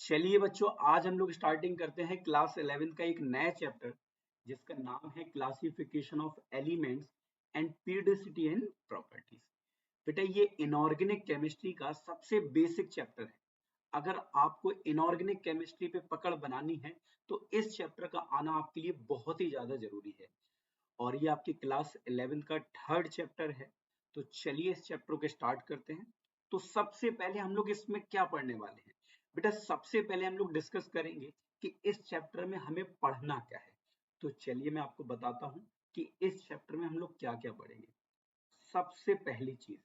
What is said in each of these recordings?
चलिए बच्चों, आज हम लोग स्टार्टिंग करते हैं क्लास 11 का एक नया चैप्टर जिसका नाम है classification of elements and periodicity and properties. बेटा ये इनऑर्गेनिक केमिस्ट्री का सबसे बेसिक चैप्टर है। अगर आपको इनऑर्गेनिक केमिस्ट्री पे पकड़ बनानी है तो इस चैप्टर का आना आपके लिए बहुत ही ज्यादा जरूरी है। और ये आपकी क्लास 11 का थर्ड चैप्टर है। तो चलिए इस चैप्टर को स्टार्ट करते हैं। तो सबसे पहले हम लोग इसमें क्या पढ़ने वाले हैं? बेटा सबसे पहले हम लोग डिस्कस करेंगे कि इस चैप्टर में हमें पढ़ना क्या है। तो चलिए मैं आपको बताता हूं कि इस चैप्टर में हम लोग क्या क्या पढ़ेंगे। सबसे पहली चीज,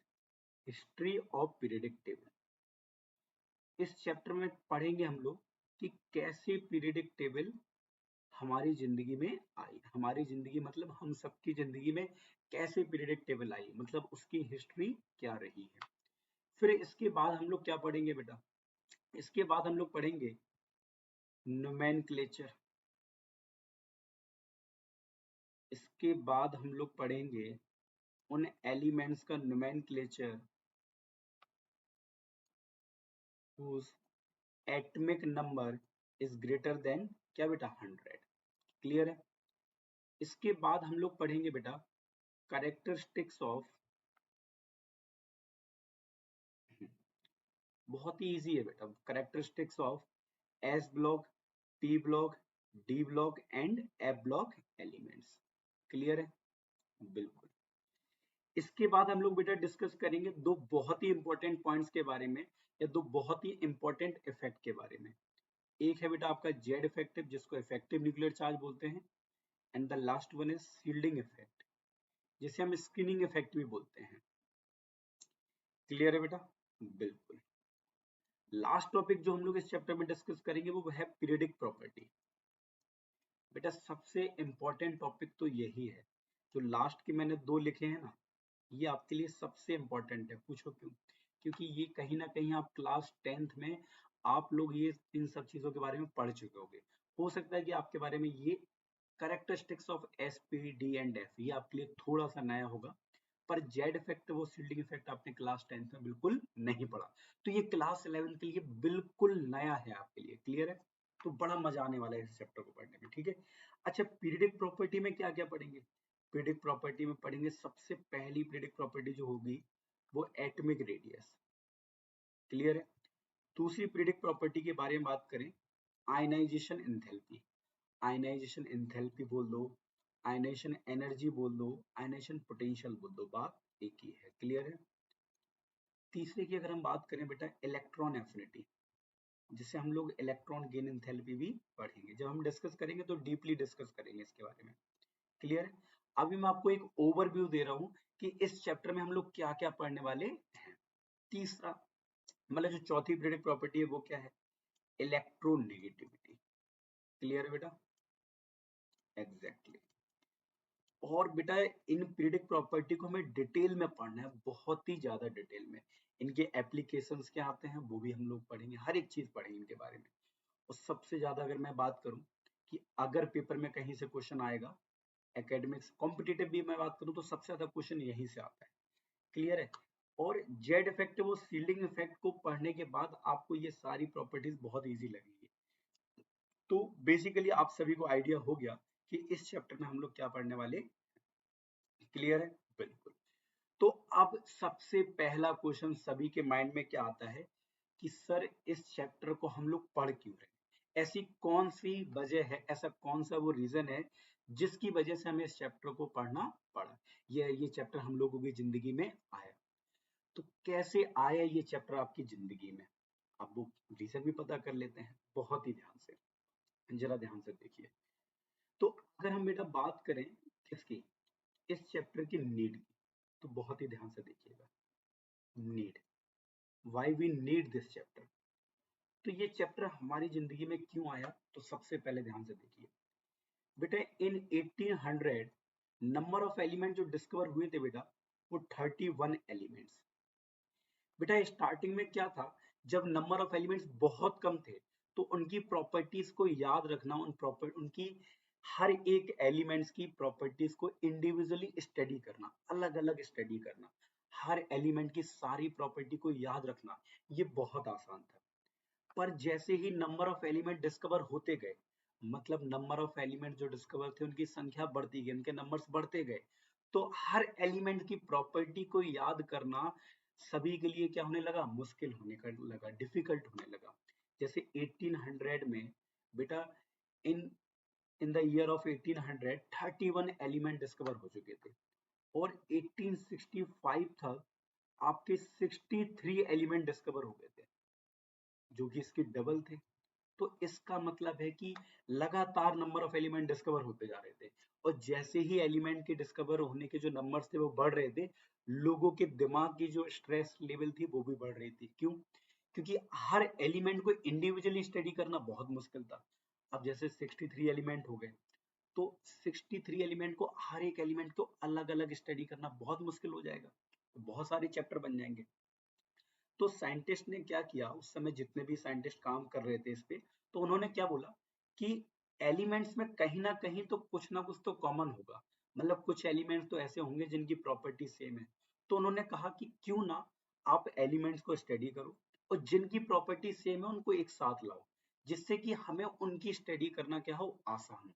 हिस्ट्री ऑफ पीरियडिक टेबल। इस चैप्टर में पढ़ेंगे हम लोग कि कैसे पीरियडिक टेबल हमारी जिंदगी में आई। हमारी जिंदगी मतलब हम सबकी जिंदगी में कैसे पीरियडिक टेबल आई, मतलब उसकी हिस्ट्री क्या रही है। फिर इसके बाद हम लोग क्या पढ़ेंगे बेटा? इसके बाद हम लोग पढ़ेंगे नोमेनक्लेचर। इसके बाद हम लोग पढ़ेंगे उन एलिमेंट्स का nomenclature whose atomic number is greater than क्या बेटा 100। क्लियर है? इसके बाद हम लोग पढ़ेंगे बेटा कैरेक्टरिस्टिक्स ऑफ, बहुत ही इजी है बेटा, characteristics of S block, P block, D block and F block elements. Clear है? बिल्कुल। इसके बाद हम लोग बेटा डिस्कस करेंगे दो बहुत ही इंपॉर्टेंट पॉइंट्स के बारे में, या दो बहुत ही इंपॉर्टेंट इफेक्ट के बारे में। एक है बेटा आपका जेड इफेक्टिव, जिसको इफेक्टिव न्यूक्लियर चार्ज बोलते हैं, and the last one is shielding effect, जिसे हम स्क्रीनिंग इफेक्ट भी बोलते हैं। क्लियर है बेटा? बिल्कुल। लास्ट टॉपिक जो हम लोग इस चैप्टर में डिस्कस करेंगे वो है पीरियडिक प्रॉपर्टी। बेटा सबसे इंपॉर्टेंट टॉपिक तो यही है। जो लास्ट के मैंने दो लिखे हैं ना, ये आपके लिए सबसे इंपॉर्टेंट है। पूछो क्यों? क्योंकि ये कहीं ना कहीं आप क्लास 10th में आप लोग ये इन सब चीजों के बारे में पढ़ चुके होंगे। हो सकता है कि आपके बारे में ये characteristics of S P D and F ये आपके लिए थोड़ा सा नया होगा, पर जेड इफेक्ट, वो शील्डिंग इफेक्ट आपने क्लास 10th में बिल्कुल नहीं पढ़ा। तो ये क्लास 11 के लिए बिल्कुल नया है आपके लिए। क्लियर है? तो बड़ा मजा आने वाला है इस चैप्टर को पढ़ने में। ठीक है? अच्छा, पीरियडिक प्रॉपर्टी में क्या क्या पढ़ेंगे? पीरियडिक प्रॉपर्टी में पढ़ेंगे सबसे पहली पीरियडिक प्रॉपर्टी जो होगी वो एटॉमिक रेडियस। क्लियर है? दूसरी पीरियडिक प्रॉपर्टी के बारे में बात करें, आयनाइजेशन एंथैल्पी। आयनाइजेशन एंथैल्पी बोल दो, आयनाइजेशन एनर्जी बोल दो, आयनाइजेशन पोटेंशियल बोल दो, बात एक ही है। क्लियर है? तीसरे की अगर हम बात करें बेटा, इलेक्ट्रॉन एफिनिटी, जिसे हम लोग इलेक्ट्रॉन गेन एंथैल्पी भी पढ़ेंगे। जब हम डिस्कस करेंगे तो डीपली डिस्कस करेंगे इसके बारे में। क्लियर है? अभी मैं आपको एक ओवरव्यू दे रहा हूं कि इस चैप्टर में हम लोग क्या क्या पढ़ने वाले हैं। तीसरा, मतलब जो चौथी पीरियडिक प्रॉपर्टी है वो क्या है? इलेक्ट्रोनेगेटिविटी। क्लियर है बेटा? एग्जैक्टली। और बेटा इन पीरियडिक प्रॉपर्टी को हमें डिटेल में पढ़ना है, बहुत ही ज्यादा डिटेल में। इनके एप्लीकेशंस क्या आते हैं वो भी हम लोग पढ़ेंगे, हर एक चीज पढ़ेंगे इनके बारे में। और सबसे ज्यादा अगर मैं बात करूं कि अगर पेपर में कहीं से क्वेश्चन आएगा, एकेडमिक्स कॉम्पिटिटिव भी मैं बात करूं, तो सबसे ज्यादा क्वेश्चन यहीं से आता है। क्लियर है? और जेड इफेक्टिव और शील्डिंग इफेक्ट को पढ़ने के बाद आपको ये सारी प्रॉपर्टीज बहुत इजी लगेंगी। तो बेसिकली आप सभी को आइडिया हो गया कि इस चैप्टर में हम लोग क्या पढ़ने वाले। क्लियर है? बिल्कुल। तो अब सबसे पहला क्वेश्चन सभी के माइंड में क्या आता है कि सर इस चैप्टर को हम लोग पढ़ क्यों रहे हैं? ऐसी कौन सी वजह है, ऐसा कौन सा वो रीजन है जिसकी वजह से हमें इस चैप्टर को पढ़ना पड़ा, ये चैप्टर हम लोगों की जिंदगी में आया। तो कैसे आया ये चैप्टर आपकी जिंदगी में? अब वो रीजन भी पता कर लेते हैं, बहुत ही ध्यान से, जरा ध्यान से देखिए। तो अगर हम बेटा बात करें किसकी, इस चैप्टर की नीड की, तो बहुत ही ध्यान से देखिएगा। Need, why we need this chapter. तो ये चैप्टर हमारी जिंदगी में क्यों आया, तो सबसे पहले ध्यान से देखिए बेटा। इन 1800 नंबर ऑफ एलिमेंट जो डिस्कवर हुए थे बेटा, वो 31 एलिमेंट्स। बेटा स्टार्टिंग में क्या था, जब नंबर ऑफ एलिमेंट्स बहुत कम थे तो उनकी प्रॉपर्टीज को याद रखना, उनकी हर एक एलिमेंट्स की प्रॉपर्टीज को इंडिविजुअली स्टडी करना, अलग अलग स्टडी करना, हर एलिमेंट की सारी प्रॉपर्टी को याद रखना, ये बहुत आसान था। पर जैसे ही नंबर ऑफ एलिमेंट डिस्कवर होते गए, मतलब नंबर ऑफ एलिमेंट जो डिस्कवर थे उनकी संख्या बढ़ती गई, उनके नंबर्स बढ़ते गए, तो हर एलिमेंट की प्रॉपर्टी को याद करना सभी के लिए क्या होने लगा, मुश्किल होने का लगा, डिफिकल्ट होने लगा। जैसे 1800 में बेटा, in in the year of 1800 31 element discover हो चुके थे, और 1865 तक आपके 63 एलिमेंट डिस्कवर हो गए थे, जो कि इसके डबल थे। तो इसका मतलब है कि लगातार नंबर ऑफ एलिमेंट डिस्कवर होते जा रहे थे, और जैसे ही एलिमेंट के डिस्कवर होने के जो नंबर्स थे वो बढ़ रहे थे, लोगों के दिमाग की जो स्ट्रेस लेवल थी वो भी बढ़ रही थी। क्यों? क्योंकि हर एलिमेंट को इंडिविजुअली स्टडी करना बहुत मुश्किल था। अब जैसे 63 एलिमेंट हो गए, तो 63 एलिमेंट को, हर एक एलिमेंट को अलग अलग स्टडी करना बहुत मुश्किल हो जाएगा, तो बहुत सारे चैप्टर बन जाएंगे। तो साइंटिस्ट ने क्या किया, उस समय जितने भी साइंटिस्ट काम कर रहे थे इस पे, तो उन्होंने क्या बोला कि एलिमेंट्स में कहीं ना कुछ तो कॉमन होगा, मतलब कुछ एलिमेंट्स तो ऐसे होंगे जिनकी प्रॉपर्टी सेम है। तो उन्होंने कहा कि क्यों ना आप एलिमेंट्स को स्टडी करो, और जिनकी प्रॉपर्टी सेम है उनको एक साथ लाओ, जिससे कि हमें उनकी स्टडी करना क्या हो, आसान हो।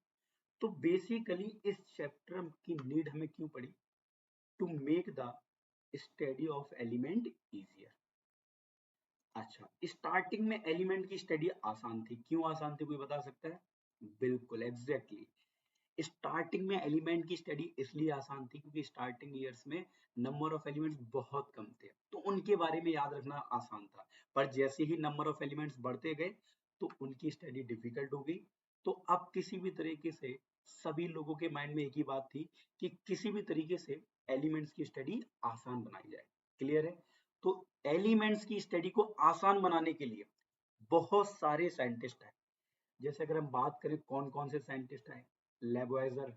तो बेसिकली इस चैप्टर की नीड हमें क्यों पड़ी, to make the study of element easier. अच्छा, स्टार्टिंग में एलिमेंट की स्टडी आसान थी, क्यों आसान थी, कोई बता सकता है? बिल्कुल एग्जैक्टली, स्टार्टिंग में एलिमेंट की स्टडी इसलिए आसान थी क्योंकि स्टार्टिंग ईयर्स में नंबर ऑफ एलिमेंट्स बहुत कम थे, तो उनके बारे में याद रखना आसान था। पर जैसे ही नंबर ऑफ एलिमेंट्स बढ़ते गए, तो उनकी स्टडी डिफिकल्ट हो गई। तो अब किसी भी तरीके से सभी लोगों के माइंड में एक ही बात थी कि किसी भी तरीके से एलिमेंट्स की स्टडी आसान बनाई जाए। क्लियर है? तो एलिमेंट्स की स्टडी को आसान बनाने के लिए बहुत सारे साइंटिस्ट हैं। जैसे अगर हम बात करें कौन कौन से साइंटिस्ट हैं, लेबोइजर,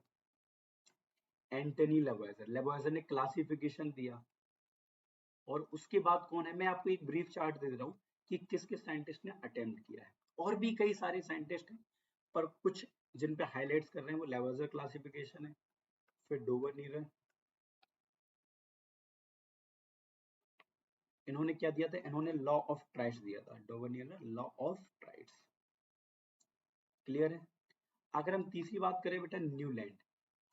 एंटनी लेबोइजर, लेबोइजर ने क्लासिफिकेशन दिया। और उसके बाद कौन है, मैं आपको एक ब्रीफ चार्ट दे रहा हूँ कि किस किस साइंटिस्ट ने अटेम्प्ट किया है। और भी कई सारे साइंटिस्ट हैं, पर कुछ जिन पे हाईलाइट्स कर रहे हैं वो लेबोइजर क्लासिफिकेशन है, फिर डोवर्नियर, इन्होंने क्या दिया था, इन्होंने लॉ ऑफ ट्राइड्स दिया था, डोवर्नियर लॉ ऑफ ट्राइड्स। क्लियर है? अगर हम तीसरी बात करें बेटा, न्यूलैंड,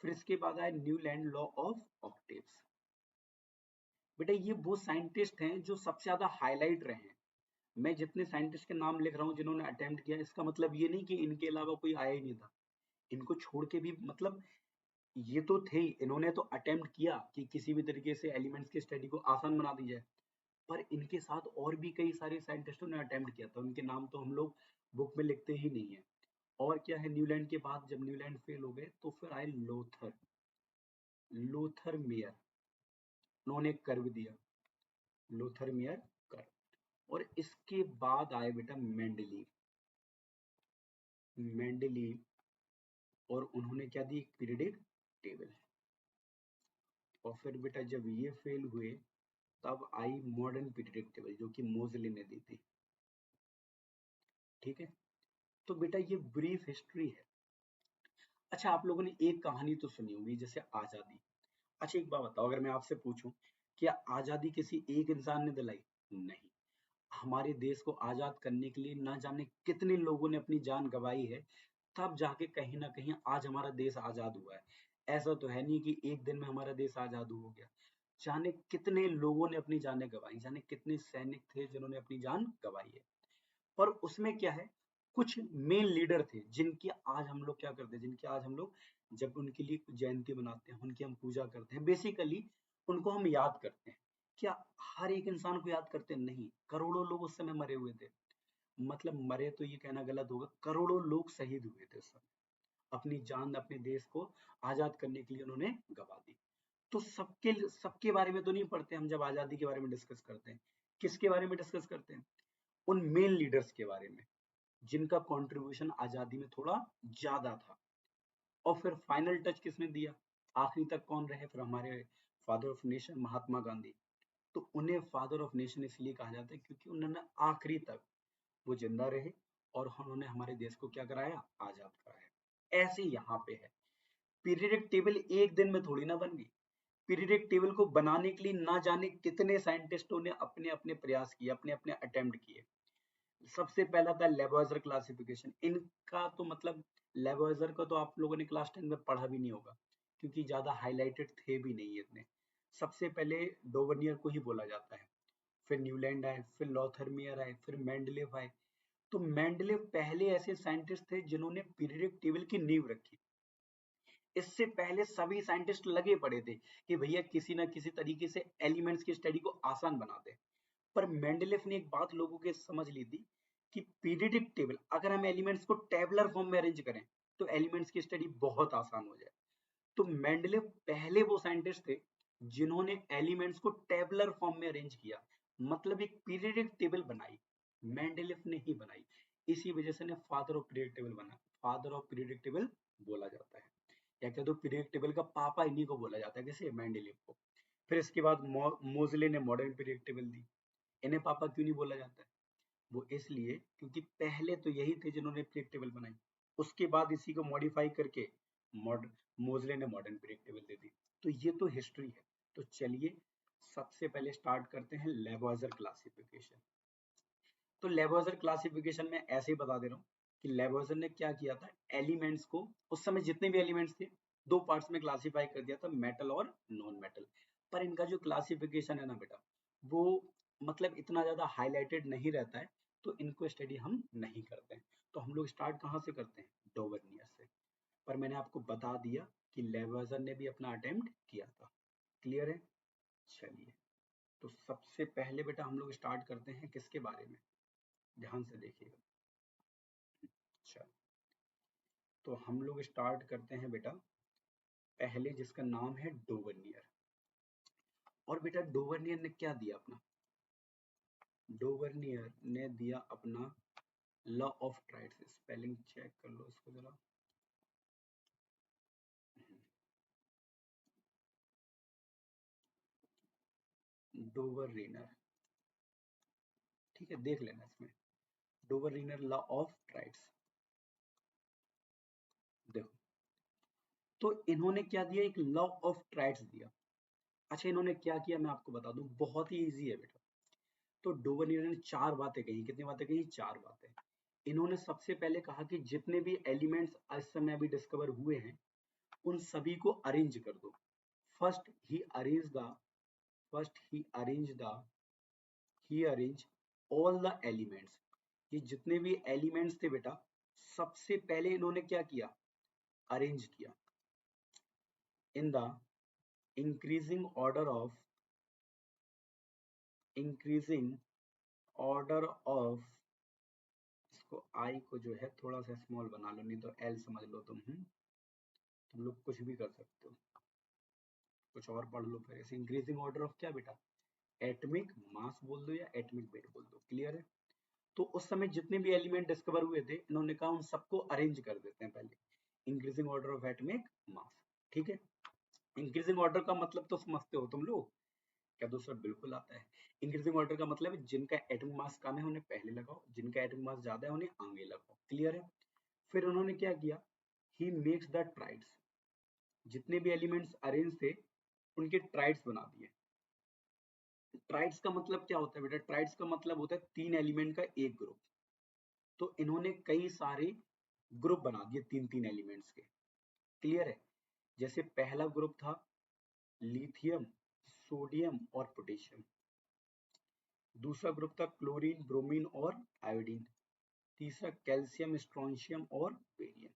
फिर इसके बाद आए न्यूलैंड लॉ ऑफ ऑक्टेव्स। बेटा ये वो साइंटिस्ट हैं जो सबसे ज्यादा हाईलाइट रहे हैं। मैं जितने साइंटिस्ट के नाम लिख रहा हूँ जिन्होंने अटेम्प्ट किया, इसका मतलब ये नहीं कि इनके अलावा कोई आया ही नहीं था, इनको छोड़ के भी, मतलब ये तो थे ही, इन्होंने तो अटेम्प्ट किया कि किसी भी तरीके से एलिमेंट्स की स्टडी को आसान बना दी जाए। पर इनके साथ और भी कई सारे साइंटिस्टों ने अटेम्प्ट किया था, उनके नाम तो हम लोग बुक में लिखते ही नहीं है। और क्या है, न्यूलैंड के बाद जब न्यूलैंड फेल हो गए तो फिर आए लोथर, लोथर मेयर, उन्होंने कर्व दिया, लोथर मेयर कर्व। और इसके बाद आए बेटा मेंडलीव, मेंडलीव, और उन्होंने क्या दी, पीरियडिक टेबल। और फिर बेटा जब ये फेल हुए, तब आई मॉडर्न पीरियडिक टेबल जो कि मोजले ने दी थी। ठीक है? तो बेटा ये ब्रीफ हिस्ट्री है। अच्छा, आप लोगों ने एक कहानी तो सुनी होगी, जैसे आजादी। अच्छा एक बात बताओ, अगर मैं आपसे पूछूं, क्या आजादी किसी एक इंसान ने दिलाई? नहीं, हमारे देश को आजाद करने के लिए ना जाने कितने लोगों ने अपनी जान गंवाई है, तब जाके कहीं ना कहीं आज हमारा देश आजाद हुआ है। ऐसा तो है नहीं कि एक दिन में हमारा देश आजाद हो गया। जाने कितने लोगों ने अपनी जानें गंवाई, जाने कितने सैनिक थे जिन्होंने अपनी जान गंवाई है। पर उसमें क्या है, कुछ मेन लीडर थे जिनकी आज हम लोग क्या करते हैं, जिनकी आज हम लोग जब उनके लिए कुछ जयंती मनाते हैं, उनकी हम पूजा करते हैं, बेसिकली उनको हम याद करते हैं। क्या हर एक इंसान को याद करते हैं? नहीं, करोड़ों लोग उस समय मरे हुए थे। मतलब मरे तो ये कहना गलत होगा, करोड़ों लोग शहीद हुए थे उस समय, अपनी जान अपने देश को आजाद करने के लिए उन्होंने गवा दी। तो सबके सबके बारे में तो नहीं पढ़ते हम जब आजादी के बारे में डिस्कस करते हैं। किसके बारे में डिस्कस करते हैं? उन मेन लीडर्स के बारे में जिनका कंट्रीब्यूशन आजादी में थोड़ा ज्यादा था। और फिर फाइनल टच किसने दिया, आखिरी तक कौन रहे, फिर हमारे father of nation Mahatma Gandhi. तो उन्हें फादर ऑफ नेशन इसलिए कहा जाता है क्योंकि उन्होंने आखिरी तक वो जिंदा रहे, और उन्होंने हमारे देश को क्या कराया, आजाद कराया। ऐसे यहाँ पे है, पीरियडिक टेबल एक दिन में थोड़ी ना बन गई। पीरियडिक टेबल को बनाने के लिए ना जाने कितने साइंटिस्टों ने अपने अपने प्रयास किए, अपने अपने अटेम्प्ट किए। सबसे पहला था लेबोइजर क्लासिफिकेशन। इनका तो मतलब लेबोइजर का तो आप लोगों ने क्लास 10 में पढ़ा भी नहीं होगा, क्योंकि ज्यादा हाईलाइटेड थे भी नहीं इतने। सबसे पहले डोवर्नियर को ही बोला जाता है, फिर न्यूलैंड आए, फिर लॉथरमियर आए, फिर मेंडलेव आए। तो मेंडलेव पहले ऐसे साइंटिस्ट थे जिन्होंने पीरियडिक टेबल की नींव रखी। इससे पहले सभी साइंटिस्ट लगे पड़े थे कि भैया किसी ना किसी तरीके से एलिमेंट्स की स्टडी को आसान बना दे। पर मेंडलेव ने एक बात लोगों के समझ ली थी कि पीरियडिक टेबल, अगर हम एलिमेंट्स को टेबलर फॉर्म में अरेंज करें तो एलिमेंट्स की स्टडी बहुत आसान हो जाए। तो मेंडलेव पहले वो साइंटिस्ट थे जिन्होंने एलिमेंट्स को टेबलर फॉर्म में अरेंज किया, मतलब एक पीरियडिक टेबल बनाई। मेंडलेव ने ही बनाई। इसी वजह से ने फादर ऑफ पीरियडिक टेबल बना, फादर ऑफ पीरियडिक टेबल बोला जाता है। या कह दो पीरियडिक टेबल का पापा इन्हीं को बोला जाता है, किसे, मेंडलेव को। फिर इसके बाद मोजले ने मॉडर्न पीरियडिक टेबल दी। इन्हें पापा क्यों नहीं बोला जाता है? वो इसलिए क्योंकि पहले तो यही थे जिन्होंने पीरियड टेबल बनाई, उसके बाद इसी को मॉडिफाई करके मॉडर्न मोजले ने मॉडर्न पीरियड टेबल दे दी। तो ये तो हिस्ट्री है। तो चलिए सबसे पहले स्टार्ट करते हैं लेबोइजर क्लासिफिकेशन। तो लेबोइजर क्लासिफिकेशन में ऐसे ही बता दे रहा हूँ कि लेबोइजर ने क्या किया था, एलिमेंट्स को, उस समय जितने भी एलिमेंट्स थे दो पार्ट्स में क्लासिफाई कर दिया था, मेटल और नॉन मेटल। पर इनका जो क्लासिफिकेशन है ना बेटा, वो मतलब इतना ज्यादा हाईलाइटेड नहीं रहता है, तो इनको स्टडी हम नहीं करते हैं। तो हम लोग स्टार्ट कहाँ से करते हैं, डोवर्नियर से। पर मैंने आपको बता दिया कि लेबोइजर ने भी अपना अटेम्प्ट किया था। क्लियर है? चलिए, तो सबसे पहले बेटा हम लोग स्टार्ट करते हैं किसके बारे में, ध्यान से देखिएगा। चलो, तो हम लोग स्टार्ट करते हैं बेटा पहले जिसका नाम है डोवर्नियर। और बेटा डोवर्नियर ने क्या दिया अपना, डोवर्नियर ने दिया अपना law of triads. Spelling check कर लो इसको जरा। डोवर्नियर, ठीक है, देख लेना इसमें, डोवर्नियर लॉ ऑफ ट्राइड्स। देखो, तो इन्होंने क्या दिया, एक लॉ ऑफ ट्राइड्स दिया। अच्छा, इन्होंने क्या किया मैं आपको बता दूं, बहुत ही इजी है बेटा। तो डोवर्नियर ने चार बातें कही। कितनी बातें कही, चार बातें। इन्होंने सबसे पहले कहा कि जितने भी एलिमेंट्स इस समय अभी डिस्कवर हुए हैं उन सभी को अरेंज कर दो। First he arrange the first he arrange all the elements. ये जितने भी एलिमेंट्स थे बेटा, सबसे पहले इन्होंने क्या किया, अरेंज किया इन the increasing order of increasing order of इसको आई को जो है थोड़ा सा स्मॉल बना लो, नहीं तो एल समझ लो तुम। तुम लोग कुछ भी कर सकते हो, कुछ और पढ़ लो। फिर ऐसे इंक्रीजिंग ऑर्डर ऑफ क्या बेटा, एटमिक मास बोल दो या एटमिक वेट बोल दो। क्लियर है? तो उस समय जितने भी एलिमेंट डिस्कवर हुए थे, इन्होंने कहा उन सबको अरेंज कर देते हैं पहले, increasing order of atomic mass. ठीक है? इंक्रीजिंग ऑर्डर का मतलब तो समझते हो तुम लोग, क्या दूसरा बिल्कुल आता है। इंक्रीजिंग ऑर्डर का मतलब है जिनका एटमिक मास कम है उन्हें पहले लगाओ, जिनका एटमिक मास ज्यादा है उन्हें आगे लगाओ। क्लियर है? फिर उन्होंने क्या किया, ही मेक्स द ट्राइड्स। जितने भी एलिमेंट्स अरेंज थे उनके ट्राइड्स बना दिए। ट्राइड्स का मतलब क्या होता है बेटा, ट्राइड्स का मतलब होता है तीन एलिमेंट का एक ग्रुप। तो इन्होंने कई सारे ग्रुप बना दिए तीन तीन एलिमेंट्स के। क्लियर है? जैसे पहला ग्रुप था लिथियम, सोडियम और पोटेशियम। दूसरा ग्रुप था क्लोरीन, ब्रोमीन और आयोडीन। तीसरा कैल्शियम, स्ट्रोंशियम और बेरियम।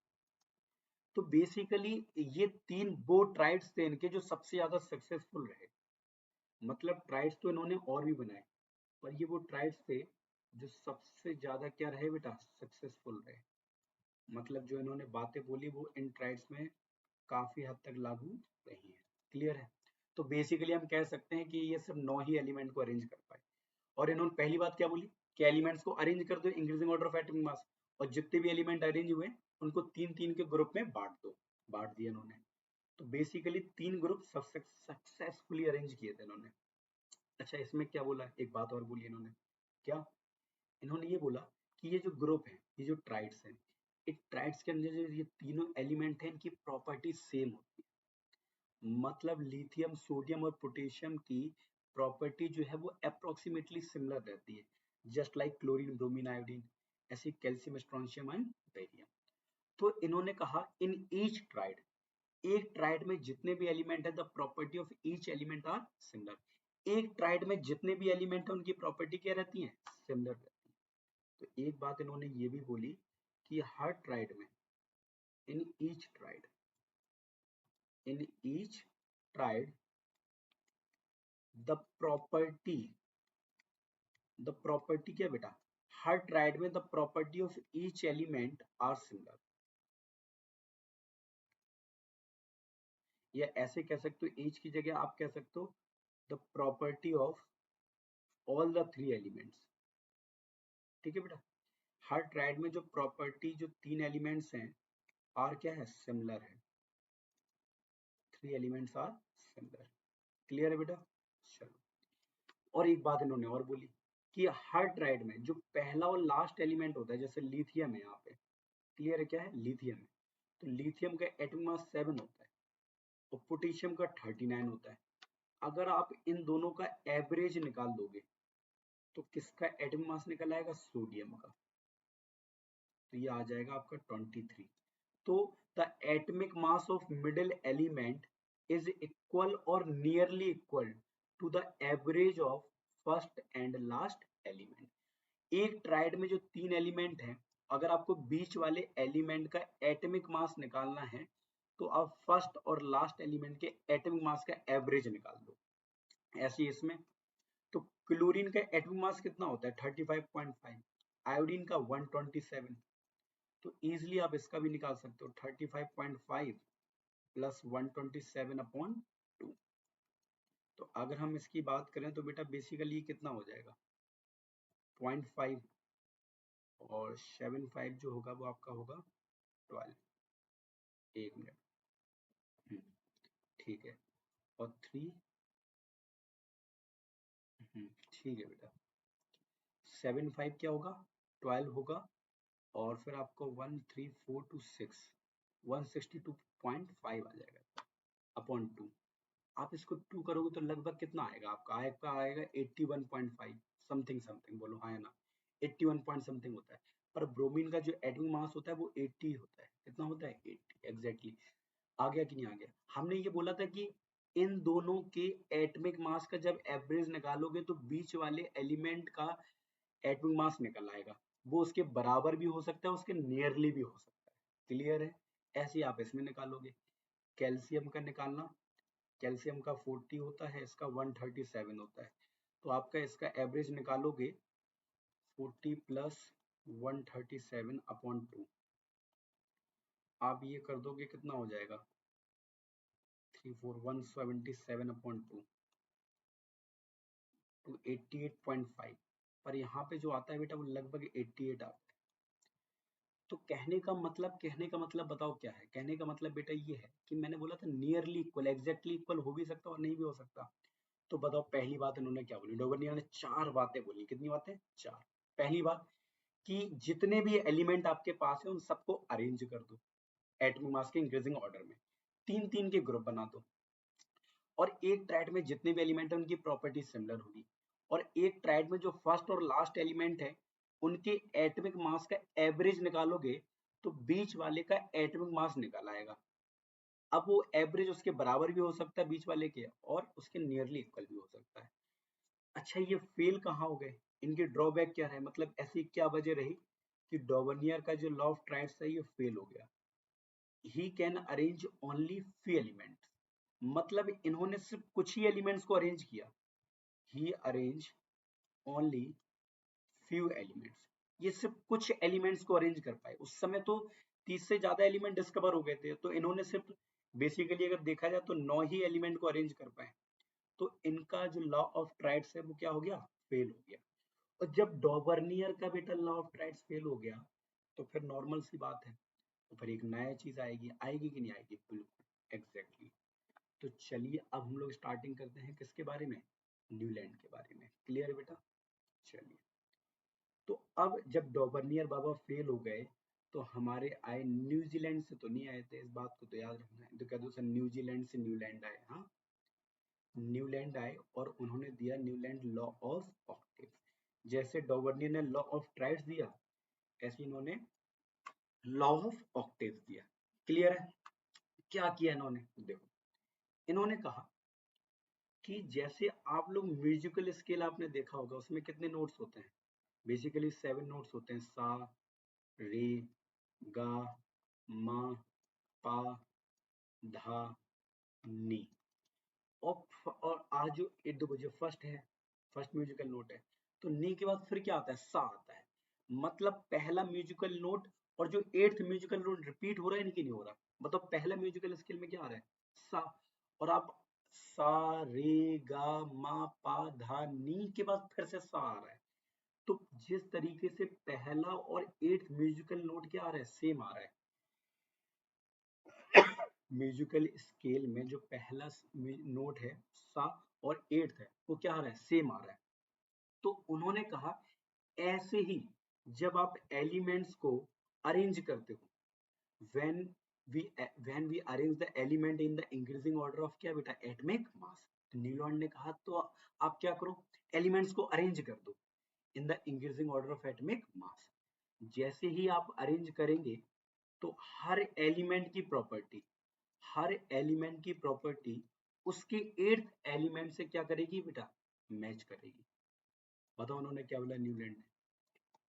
तो बेसिकली ये तीन वो ट्राइड्स थे इनके जो सबसे ज्यादा सक्सेसफुल रहे। मतलब ट्राइड्स तो इन्होंने और भी बनाए, पर ये वो ट्राइड्स थे जो सबसे ज्यादा क्या रहे बेटा, सक्सेसफुल रहे। मतलब जो इन्होंने बातें बोली वो इन ट्राइड्स में काफी हद तक लागू रही है। क्लियर है? तो बेसिकली हम कह सकते हैं कि ये सिर्फ 9 ही एलिमेंट को अरेंज कर पाए। और इन्होंने पहली बात क्या बोली कि एलिमेंट्स को अरेंज कर दो इंक्रीजिंग ऑर्डर ऑफ एटॉमिक मास, और जितने भी एलिमेंट अरेंज हुए उनको तीन तीन के ग्रुप में बांट दो। बांट दिया इन्होंने। तो बेसिकली तीन ग्रुप सक्सेसफुली अरेंज किए थे इन्होंने। अच्छा, इसमें क्या बोला, एक बात और बोली इन्होंने, क्या, इन्होंने ये बोला कि ये जो ग्रुप है, ये जो ट्राइड्स हैं, एक ट्राइड्स के अंदर जो ये तीनों एलिमेंट हैं इनकी प्रॉपर्टी सेम होती है। मतलब लिथियम, सोडियम और पोटेशियम की प्रॉपर्टी जो है वो अप्रोक्सीमेटली सिमिलर रहती है। Just like chlorine, bromine, iodine, ऐसे कैल्शियम, स्ट्रोंशियम एंड बेरियम। तो इन्होंने कहा इन ईच ट्राइड, एक ट्राइड में जितने भी एलिमेंट है the property of each element are similar. एक ट्राइड में जितने भी एलिमेंट है उनकी प्रॉपर्टी क्या रहती है, सिमिलर रहती है। तो एक बात इन्होंने ये भी बोली कि हर ट्राइड में, in each triad, in each triad the property, the property क्या बेटा, हर ट्राइड में the property of each element are similar. या ऐसे कह सकते हो, ईच की जगह आप कह सकते हो the property of all the three elements. ठीक है बेटा, हर ट्राइड में जो प्रॉपर्टी, जो तीन एलिमेंट्स हैं, आर क्या है, सिमिलर है। Three elements are similar. Clear है बेटा? चलो, और एक बात इन्होंने और बोली कि हर ट्राइड में जो पहला और लास्ट एलिमेंट होता है, जैसे लिथियम है यहाँ पे, क्लियर है क्या है, लिथियम है, तो लिथियम का एटॉमिक मास 7 होता है और पोटेशियम का 39 होता है। अगर आप इन दोनों का एवरेज निकाल दोगे तो किसका एटॉमिक मास निकल आएगा, सोडियम का, तो ये आ जाएगा आपका 23। तो the atomic mass of middle element is equal और nearly equal to the average of first and last element. एक ट्राइड में जो तीन एलिमेंट हैं, अगर आपको बीच वाले एलिमेंट का एटॉमिक मास निकालना है तो आप फर्स्ट और लास्ट एलिमेंट के एटॉमिक मास का एवरेज निकाल दो। ऐसे इसमें तो क्लोरीन का एटॉमिक मास कितना होता है, 35.5, आयोडीन का 127, तो इजिली आप इसका भी निकाल सकते हो, 35.5 प्लस 127/2। तो अगर हम इसकी बात करें तो बेटा बेसिकली कितना हो जाएगा, 0.5 और 75 जो होगा वो आपका होगा 12। एक मिनट, ठीक है, और 3, ठीक है बेटा, 75 क्या होगा, 12 होगा, और फिर आपको 13426 162.5 आ जाएगा अपॉन 2। आप इसको 2 करोगे तो लगभग कितना आएगा आपका आएगा 81.5 समथिंग समथिंग, बोलो हाँ या ना, 81 पॉइंट समथिंग होता है। पर ब्रोमीन का जो एटॉमिक मास होता है वो 80 होता है। कितना होता है, 80 एग्जैक्टली। आ गया कि नहीं आ गया? हमने ये बोला था कि इन दोनों के एटॉमिक मास का जब एवरेज निकालोगे तो बीच वाले एलिमेंट का एटॉमिक मास निकल आएगा, वो उसके बराबर भी हो सकता है, उसके नियरली भी हो सकता है। क्लियर है? ऐसे ही आप इसमें निकालोगे। कैल्शियम का निकालना, कैल्शियम का 40 होता है, इसका 137 होता है, तो आपका इसका एवरेज निकालोगे 40 प्लस 137/2, आप ये कर दोगे कितना हो जाएगा 177/2 टू 88.5। पर यहाँ पे जो आता है बेटा वो लगभग 88 आता है। तो कहने का मतलब बताओ क्या है, कहने का मतलब बेटा ये है कि मैंने बोला था नियरली इक्वल, एग्जैक्टली इक्वल हो भी सकता और नहीं भी हो सकता। तो बताओ पहली बात इन्होंने क्या बोली, डोवर्नियर ने 4 बातें बोली। कितनी बातें, 4। पहली बात कि जितने भी एलिमेंट आपके पास है उन सबको अरेंज कर दो एटॉमिक मास के इंक्रीजिंग ऑर्डर में, 3-3 के ग्रुप बना दो, और एक ट्राइड में जितने भी एलिमेंट है उनकी प्रॉपर्टी सिमिलर होगी, और एक ट्राइड में जो फर्स्ट और लास्ट एलिमेंट है उनके एटॉमिक मास का एवरेज निकालोगे तो बीच वाले का एटॉमिक मास निकल आएगा। अब वो एवरेज उसके बराबर भी हो सकता है बीच वाले के, और उसके नियरली इक्वल भी हो सकता है। अच्छा, ये फेल कहाँ हो गए, इनके ड्रॉबैक क्या है, मतलब ऐसी क्या वजह रही कि डॉवर्नियर का जो लॉ ऑफ ट्राइड्स है ये फेल हो गया। He can arrange only few elements, मतलब इन्होंने सिर्फ कुछ ही एलिमेंट्स को अरेंज किया। ही अरेंज ओनली फ्यू एलिमेंट्स, ये सिर्फ कुछ एलिमेंट्स को अरेंज कर पाए। उस समय तो 30 से ज्यादा एलिमेंट डिस्कवर हो गए थे, तो इन्होंने सिर्फ बेसिकली अगर देखा जाए तो 9 ही एलिमेंट को अरेंज कर पाए। तो इनका जो लॉ ऑफ ट्राइड्स है वो क्या हो गया, फेल हो गया। और जब डॉवर्नियर का बेटा लॉ ऑफ ट्राइड्स फेल हो गया तो फिर नॉर्मल सी बात है, तो फिर एक नया चीज आएगी, आएगी कि नहीं आएगी, बिल्कुल एग्जैक्टली। तो चलिए अब हम लोग स्टार्टिंग करते हैं किसके बारे में, न्यूलैंड के बारे में। क्लियर है बेटा? चलिए, तो अब जब डॉबर्नियर बाबा फेल हो गए तो हमारे आए न्यूजीलैंड से, तो नहीं आए थे, इस बात को तो याद रखना है, तो कह दो सर न्यूजीलैंड से न्यूलैंड आए। हाँ, न्यूलैंड आए और उन्होंने दिया न्यूलैंड लॉ ऑफ ऑक्टेव। जैसे डॉवर्नियर ने लॉ ऑफ ट्राइड्स दिया, ऐसे इन्होंने लॉ ऑफ ऑक्टेव्स दिया। क्लियर है? क्या किया इन्होंने, देखो इन्होंने कहा कि जैसे आप लोग म्यूजिकल स्केल आपने देखा होगा, उसमें कितने नोट्स होते हैं, बेसिकली 7 नोट्स होते हैं, सा, रे, गा, मा, पा, धा, नी। और आज जो देखो जो फर्स्ट है, फर्स्ट म्यूजिकल नोट है, तो नी के बाद फिर क्या आता है, सा आता है। मतलब पहला म्यूजिकल नोट और जो 8th म्यूजिकल नोट रिपीट हो रहा है इनकी नहीं हो रहा। मतलब पहला म्यूजिकल स्केल में क्या आ रहा है, सा, और आप सा रे गा मा पा धा नी के बाद फिर से सा आ रहा है। तो जिस तरीके से पहला और 8th म्यूजिकल नोट क्या आ रहा है, सेम आ रहा है। म्यूजिकल स्केल में जो पहला नोट है सा और 8th है, वो क्या आ रहा है, सेम आ रहा है। तो उन्होंने कहा ऐसे ही जब आप एलिमेंट्स को अरेंज करते हो, when when we arrange the element in the increasing order of क्या बेटा, एटॉमिक मास। तो न्यूलैंड ने कहा तो आप क्या करो, एलिमेंट्स को अरेंज कर दो इन the increasing order of atomic मास। जैसे ही आप अरेंज करेंगे तो हर एलिमेंट की प्रॉपर्टी उसके 8th एलिमेंट से क्या करेगी बेटा, मैच करेगी। बताओ उन्होंने क्या बोला न्यूलैंड ने,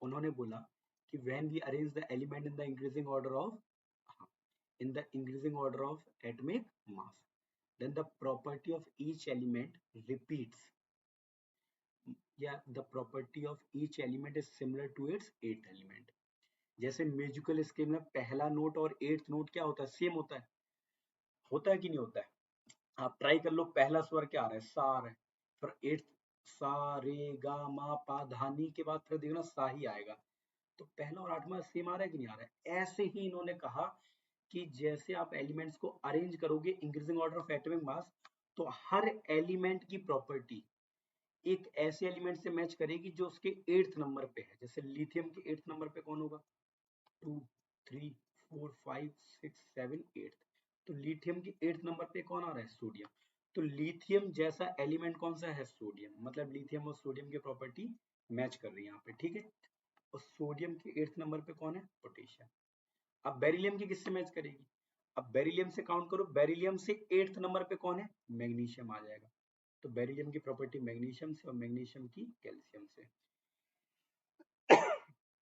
उन्होंने बोला कि when we arrange the element in the increasing order of atomic mass, then the property of each element repeats, या the property of each element is similar to its 8th element। जैसे musical scale में पहला note और 8th note क्या होता है, same होता है कि नहीं होता है। आप ट्राई कर लो, पहला स्वर क्या आ रहा है, सा आ रहा है, फिर 8th सा रे गा मा पा धा नी के बाद फिर देखना सा ही आएगा। तो पहला और 8वां सेम आ रहा है कि नहीं आ रहा है। ऐसे ही इन्होंने कहा कि जैसे आप एलिमेंट्स को अरेंज करोगे increasing order of atomic mass, तो हर एलिमेंट की प्रॉपर्टी एक ऐसे एलिमेंट से मैच करेगी जो उसके 8th नंबर पे है। जैसे लिथियम के 8th नंबर पे कौन होगा, 2 3 4 5 6 7 8। तो लिथियम के 8th नंबर पे कौन आ रहा है, सोडियम। तो लिथियम जैसा एलिमेंट कौन सा है, सोडियम। मतलब लिथियम और सोडियम की प्रॉपर्टी मैच कर रही है यहाँ पे, ठीक है। और सोडियम के 8th नंबर पे कौन है, पोटेशियम। अब बेरिलियम की किससे मैच करेगी, अब बेरिलियम से काउंट करो, बेरिलियम से 8th नंबर पे कौन है, मैग्नीशियम आ जाएगा। तो बेरिलियम की प्रॉपर्टी मैग्नीशियम से और मैग्नीशियम की कैल्शियम से।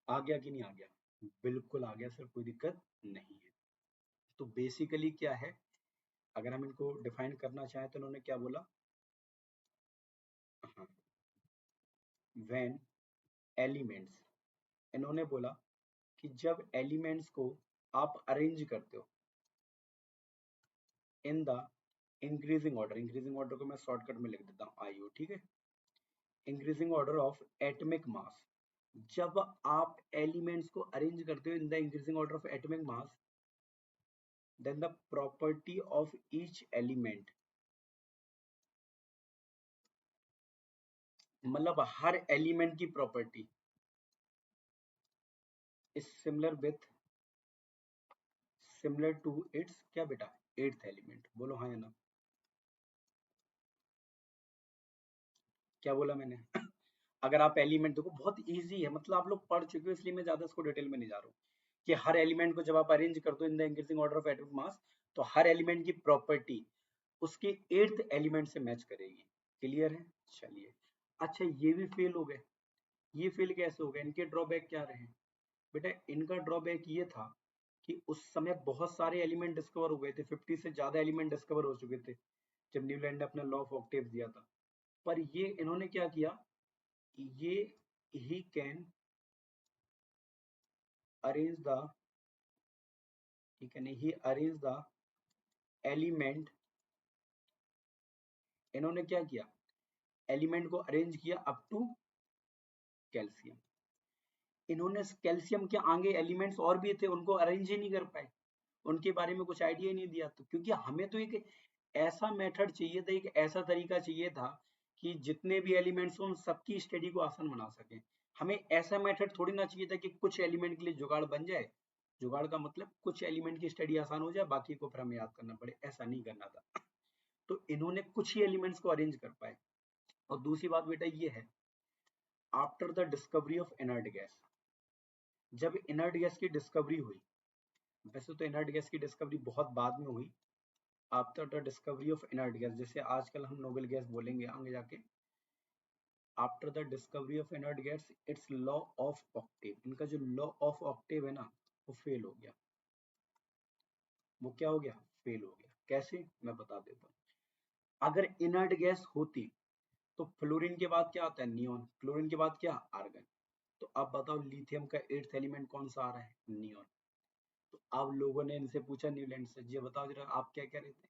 आ गया कि नहीं आ गया, बिल्कुल आ गया सर, कोई दिक्कत नहीं है। तो बेसिकली क्या है, अगर हम इनको डिफाइन करना चाहें तो उन्होंने क्या बोला, हाँ, व्हेन एलिमेंट्स, इन्होंने बोला कि जब एलिमेंट्स को आप अरेंज करते हो इन द इंक्रीजिंग ऑर्डर को मैं शॉर्टकट में लिख देता हूँ आईओ, ठीक है। Increasing order of atomic mass, जब आप एलिमेंट्स को अरेंज करते हो in the increasing order of atomic mass, then the property of each element, मतलब हर एलिमेंट की property is similar to its क्या बेटा, 8th एलिमेंट। बोलो हाँ या ना, क्या बोला मैंने। अगर आप एलिमेंट देखो, बहुत इजी है, मतलब आप लोग पढ़ चुके हो इसलिए मैं ज्यादा इसको डिटेल में नहीं जा रहा हूँ। कि हर एलिमेंट को जब आप अरेंज कर दो इन the increasing order of atomic mass, तो हर एलिमेंट की प्रॉपर्टी उसके 8th एलिमेंट से मैच करेगी। क्लियर है, चलिए। अच्छा ये भी फेल हो गए, ये फेल कैसे हो गए, इनके ड्रॉबैक क्या रहे। बेटा इनका ड्रॉबैक ये था कि उस समय बहुत सारे एलिमेंट डिस्कवर हो गए थे, 50 से ज्यादा एलिमेंट डिस्कवर हो चुके थे जब न्यूलैंड ने अपना लॉ ऑफ ऑक्टेव दिया था। पर ये इन्होंने क्या किया, ये he can arrange the element, इन्होंने क्या किया, एलिमेंट को अरेंज किया अप टू कैल्शियम। इन्होंने कैल्शियम के आगे एलिमेंट्स और भी थे, उनको अरेंज ही नहीं कर पाए, उनके बारे में कुछ आइडिया ही नहीं दिया। तो क्योंकि हमें तो एक ऐसा मेथड चाहिए था, एक ऐसा तरीका चाहिए था कि जितने भी एलिमेंट्स हो उन सबकी स्टडी को आसान बना सके। हमें ऐसा मेथड थोड़ी ना चाहिए था कि कुछ एलिमेंट के लिए जुगाड़ बन जाए, जुगाड़ का मतलब कुछ एलिमेंट की स्टडी आसान हो जाए, बाकी को फिर हमें याद करना पड़े, ऐसा नहीं करना था। तो इन्होंने कुछ ही एलिमेंट्स को अरेंज कर पाए। और दूसरी बात बेटा ये है, after the discovery of inert gas, जब इनर्ट गैस की डिस्कवरी हुई, वैसे तो इनर्ट गैस की डिस्कवरी बहुत बाद में हुई, after the discovery of inert gas, जैसे आजकल हम नोबेल गैस बोलेंगे आगे जाके, after the discovery of inert gas it's law of Octave, इनका जो लॉ ऑफ ऑक्टेव है ना वो फेल हो गया। वो क्या हो गया? फेल हो गया। कैसे? मैं बता देता हूँ। अगर इनर्ट गैस होती तो फ्लोरीन के बाद क्या आता है? नियॉन। क्लोरीन के बाद क्या? आर्गन। तो अब बताओ लिथियम का एट्थ एलिमेंट कौन सा आ रहा है? नियॉन। तो अब लोगों ने इनसे पूछा न्यूलैंड से, ये बताओ जरा आप क्या कह रहे थे?